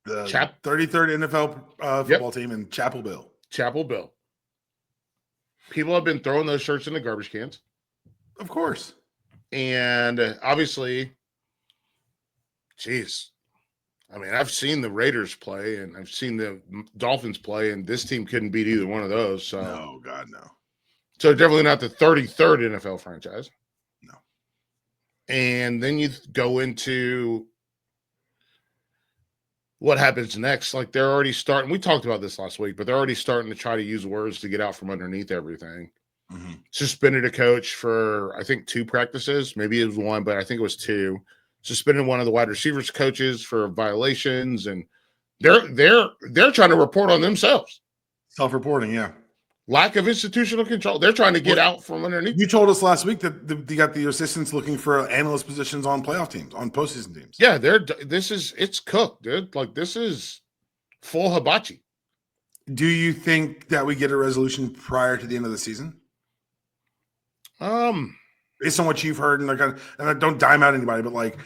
The 33rd NFL football team and Chapel Bill. Chapel Bill. People have been throwing those shirts in the garbage cans. Of course. And obviously, geez, I mean, I've seen the Raiders play and I've seen the Dolphins play, and this team couldn't beat either one of those. So, no, God, no. So definitely not the 33rd NFL franchise. No. And then you go into what happens next. Like, they're already starting. We talked about this last week, but they're already starting to try to use words to get out from underneath everything. Mm-hmm. Suspended a coach for, I think, 2 practices. Maybe it was 1, but I think it was 2. Suspended one of the wide receivers coaches for violations, and they're trying to report on themselves. Self-reporting, yeah. Lack of institutional control. They're trying to get out from underneath. You told us last week that they got the assistants looking for analyst positions on playoff teams, on postseason teams. Yeah, it's cooked, dude. Like, this is full hibachi. Do you think that we get a resolution prior to the end of the season? Based on what you've heard, and I don't dime out anybody, but like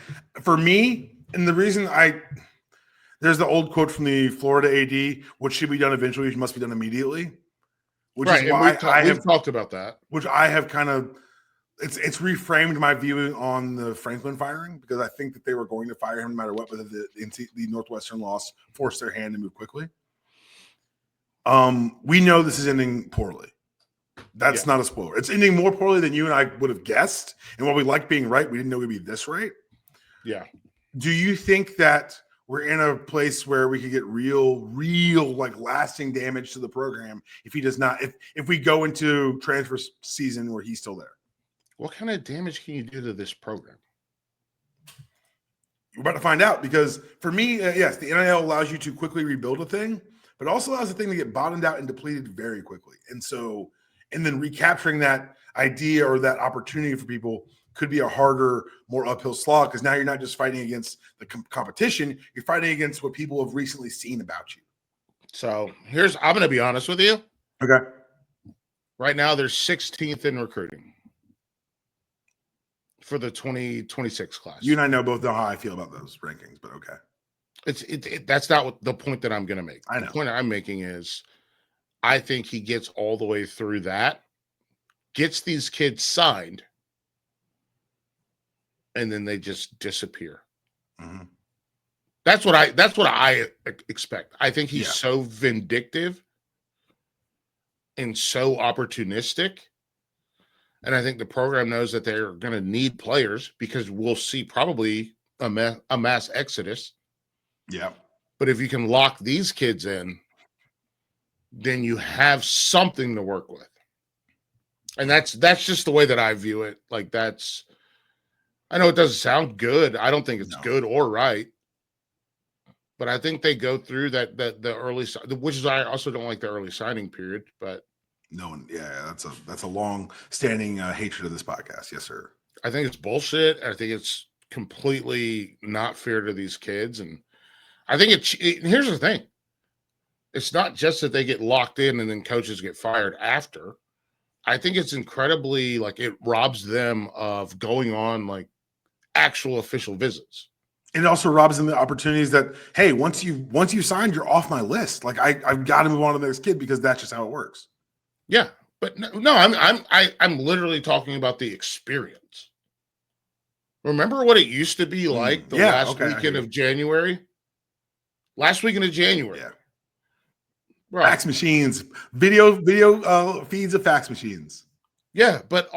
for me, and the reason there's the old quote from the Florida AD: "What should be done eventually, which must be done immediately." Which right, is why we've talked about that. Which I have kind of it's reframed my viewing on the Franklin firing, because I think that they were going to fire him no matter what, whether the Northwestern loss forced their hand to move quickly. We know this is ending poorly. That's not a spoiler. It's ending more poorly than you and I would have guessed. And while we like being right, we didn't know we'd be this right. Yeah. Do you think that we're in a place where we could get real, like lasting damage to the program if he does not, if we go into transfer season where he's still there? What kind of damage can you do to this program? We're about to find out, because for me, yes, the NIL allows you to quickly rebuild a thing, but also allows the thing to get bottomed out and depleted very quickly. And so and then recapturing that idea or that opportunity for people could be a harder, more uphill slog, because now you're not just fighting against the competition, you're fighting against what people have recently seen about you. So I'm going to be honest with you. Okay. Right now, they're 16th in recruiting for the 2026 class. You and I both know how I feel about those rankings, but okay. That's not what the point that I'm going to make. I know. The point that I'm making is I think he gets all the way through that, gets these kids signed, and then they just disappear. Mm-hmm. That's what I expect. I think he's so vindictive and so opportunistic. And I think the program knows that they're going to need players because we'll see probably a mass exodus. Yeah. But if you can lock these kids in, then you have something to work with. And that's just the way that I view it. Like I know it doesn't sound good. I don't think it's good or right. But I think they go through the early, which is I also don't like the early signing period. But no one, that's a long standing hatred of this podcast. Yes, sir. I think it's bullshit. I think it's completely not fair to these kids, and I think here's the thing: it's not just that they get locked in and then coaches get fired after. I think it's incredibly it robs them of going on actual official visits. It also robs them the opportunities that, hey, once you signed, you're off my list. I've got to move on to the next kid because that's just how it works. Yeah, but no, I'm literally talking about the experience. Remember what it used to be like last weekend of January? Last weekend of January. Yeah. Bro. Fax machines, video feeds of fax machines. Yeah, but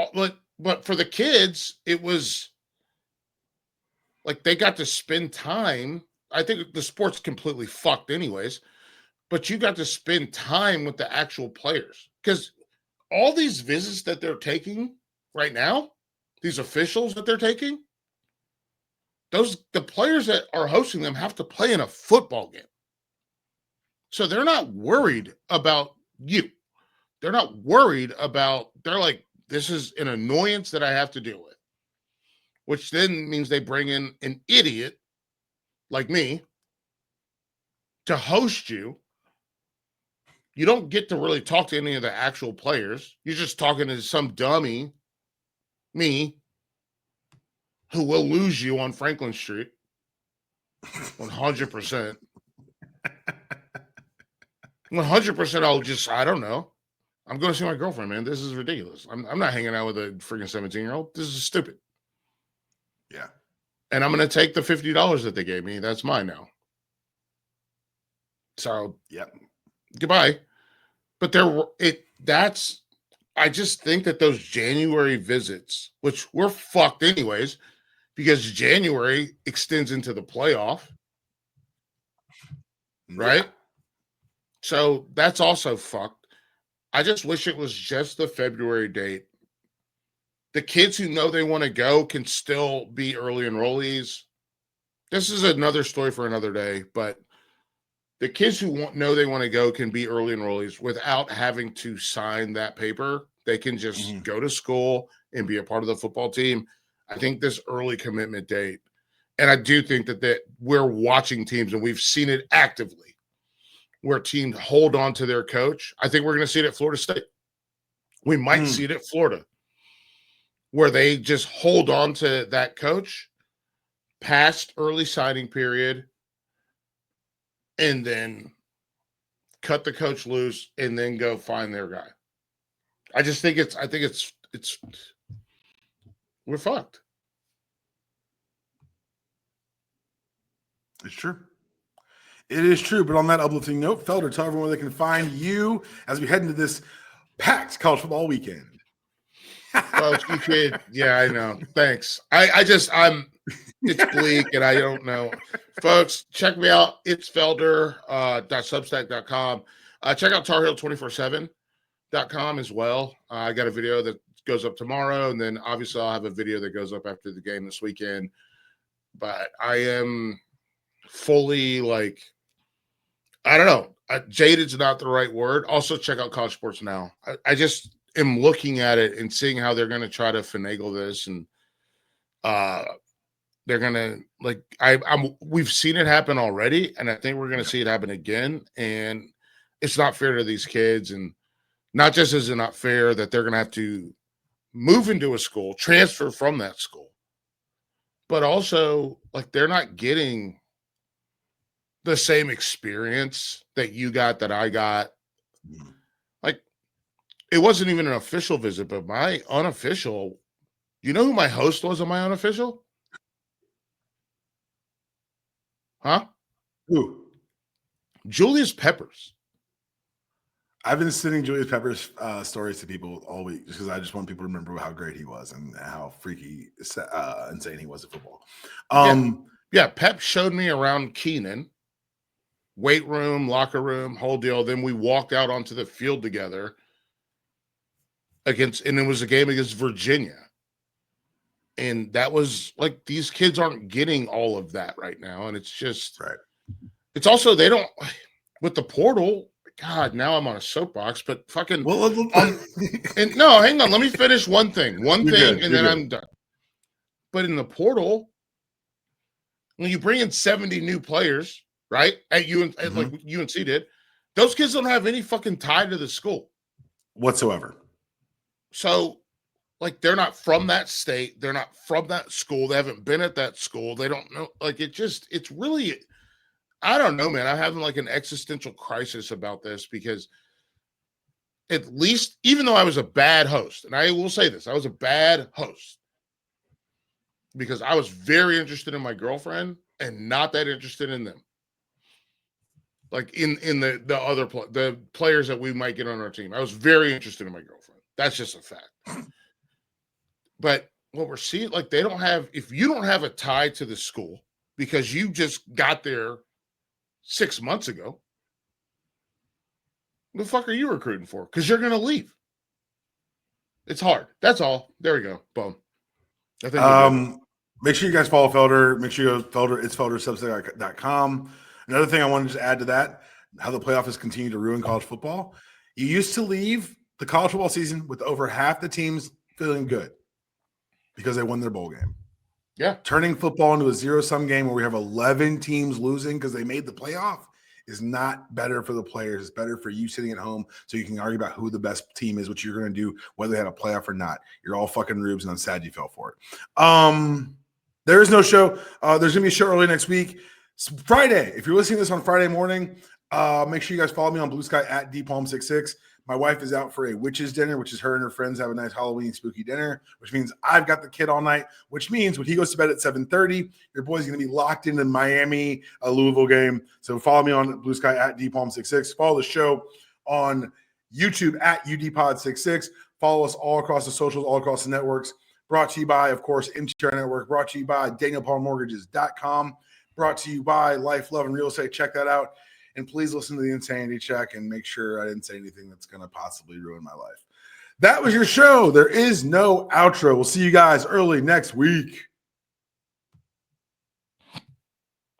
for the kids, it was they got to spend time. I think the sport's completely fucked anyways, but you got to spend time with the actual players. Because all these visits that they're taking right now, these officials that they're taking, the players that are hosting them have to play in a football game. So they're not worried about you. They're not worried about, they're like, this is an annoyance that I have to deal with. Which then means they bring in an idiot like me to host you. You don't get to really talk to any of the actual players. You're just talking to some dummy, me, who will lose you on Franklin Street. 100%. 100%. I don't know. I'm going to see my girlfriend, man. This is ridiculous. I'm not hanging out with a freaking 17-year-old. This is stupid. Yeah. And I'm going to take the $50 that they gave me. That's mine now. So, goodbye. But I just think that those January visits, which we're fucked anyways, because January extends into the playoff, right? So that's also fucked. I just wish it was just the February date. The kids who know they want to go can still be early enrollees. This is another story for another day, but the kids who know they want to go can be early enrollees without having to sign that paper. They can just go to school and be a part of the football team. I think this early commitment date, and I do think that we're watching teams, and we've seen it actively, where teams hold on to their coach. I think we're going to see it at Florida State. We might see it at Florida, where they just hold on to that coach past early signing period and then cut the coach loose and then go find their guy. I think we're fucked. It's true. It is true. But on that uplifting note, Felder, tell everyone where they can find you as we head into this packed college football weekend. Well, you could, yeah, I know. Thanks. It's bleak and I don't know. Folks, check me out. It's Felder.substack.com. Check out TarHeal247.com as well. I got a video that goes up tomorrow, and then obviously I'll have a video that goes up after the game this weekend. But I am fully I don't know. Jaded's not the right word. Also, check out College Sports Now. I just am looking at it and seeing how they're going to try to finagle this, and they're going to we've seen it happen already, and I think we're going to see it happen again. And it's not fair to these kids, and not just is it not fair that they're going to have to move into a school, transfer from that school, but also like they're not getting the same experience that you got, that I got. Like, it wasn't even an official visit, but my unofficial, you know who my host was on my unofficial? Huh? Who? Julius Peppers. I've been sending Julius Peppers stories to people all week just because I just want people to remember how great he was and how freaky, insane he was at football. Yeah, Pep showed me around Keenan, weight room, locker room, whole deal. Then we walked out onto the field together and it was a game against Virginia. And that was like, these kids aren't getting all of that right now. And it's just, right. It's also, they don't, with the portal, God, now I'm on a soapbox, but fucking, and no, hang on. Let me finish one thing, and then I'm done. But in the portal, when you bring in 70 new players, right, at UNC, like UNC did, those kids don't have any fucking tie to the school whatsoever. So, like, they're not from that state. They're not from that school. They haven't been at that school. They don't know. Like, it's really, I don't know, man. I'm having like an existential crisis about this because at least, even though I was a bad host, and I will say this, I was a bad host because I was very interested in my girlfriend and not that interested in them. Like in the other the players that we might get on our team. I was very interested in my girlfriend. That's just a fact. But what we're seeing, like, they don't have, if you don't have a tie to the school because you just got there 6 months ago, what the fuck are you recruiting for? Because you're going to leave. It's hard. That's all. There we go. Boom. I think make sure you guys follow Felder. Make sure you go Felder. It's FelderSubstack.com. Another thing I wanted to add to that, how the playoff has continued to ruin college football. You used to leave the college football season with over half the teams feeling good because they won their bowl game. Yeah. Turning football into a zero-sum game where we have 11 teams losing because they made the playoff is not better for the players. It's better for you sitting at home so you can argue about who the best team is, what you're going to do, whether they had a playoff or not. You're all fucking rubes, and I'm sad you fell for it. There is no show. There's going to be a show early next week. It's Friday. If you're listening to this on Friday morning, make sure you guys follow me on Blue Sky at DPalm66. My wife is out for a witch's dinner, which is her and her friends have a nice Halloween spooky dinner, which means I've got the kid all night, which means when he goes to bed at 7:30, your boy's going to be locked into the Miami Louisville game. So follow me on Blue Sky at DPalm66. Follow the show on YouTube at UDPod66. Follow us all across the socials, all across the networks. Brought to you by, of course, MTR Network. Brought to you by DanielPaulMortgages.com. Brought to you by Life, Love, and Real Estate. Check that out. And please listen to the Insanity Check and make sure I didn't say anything that's going to possibly ruin my life. That was your show. There is no outro. We'll see you guys early next week.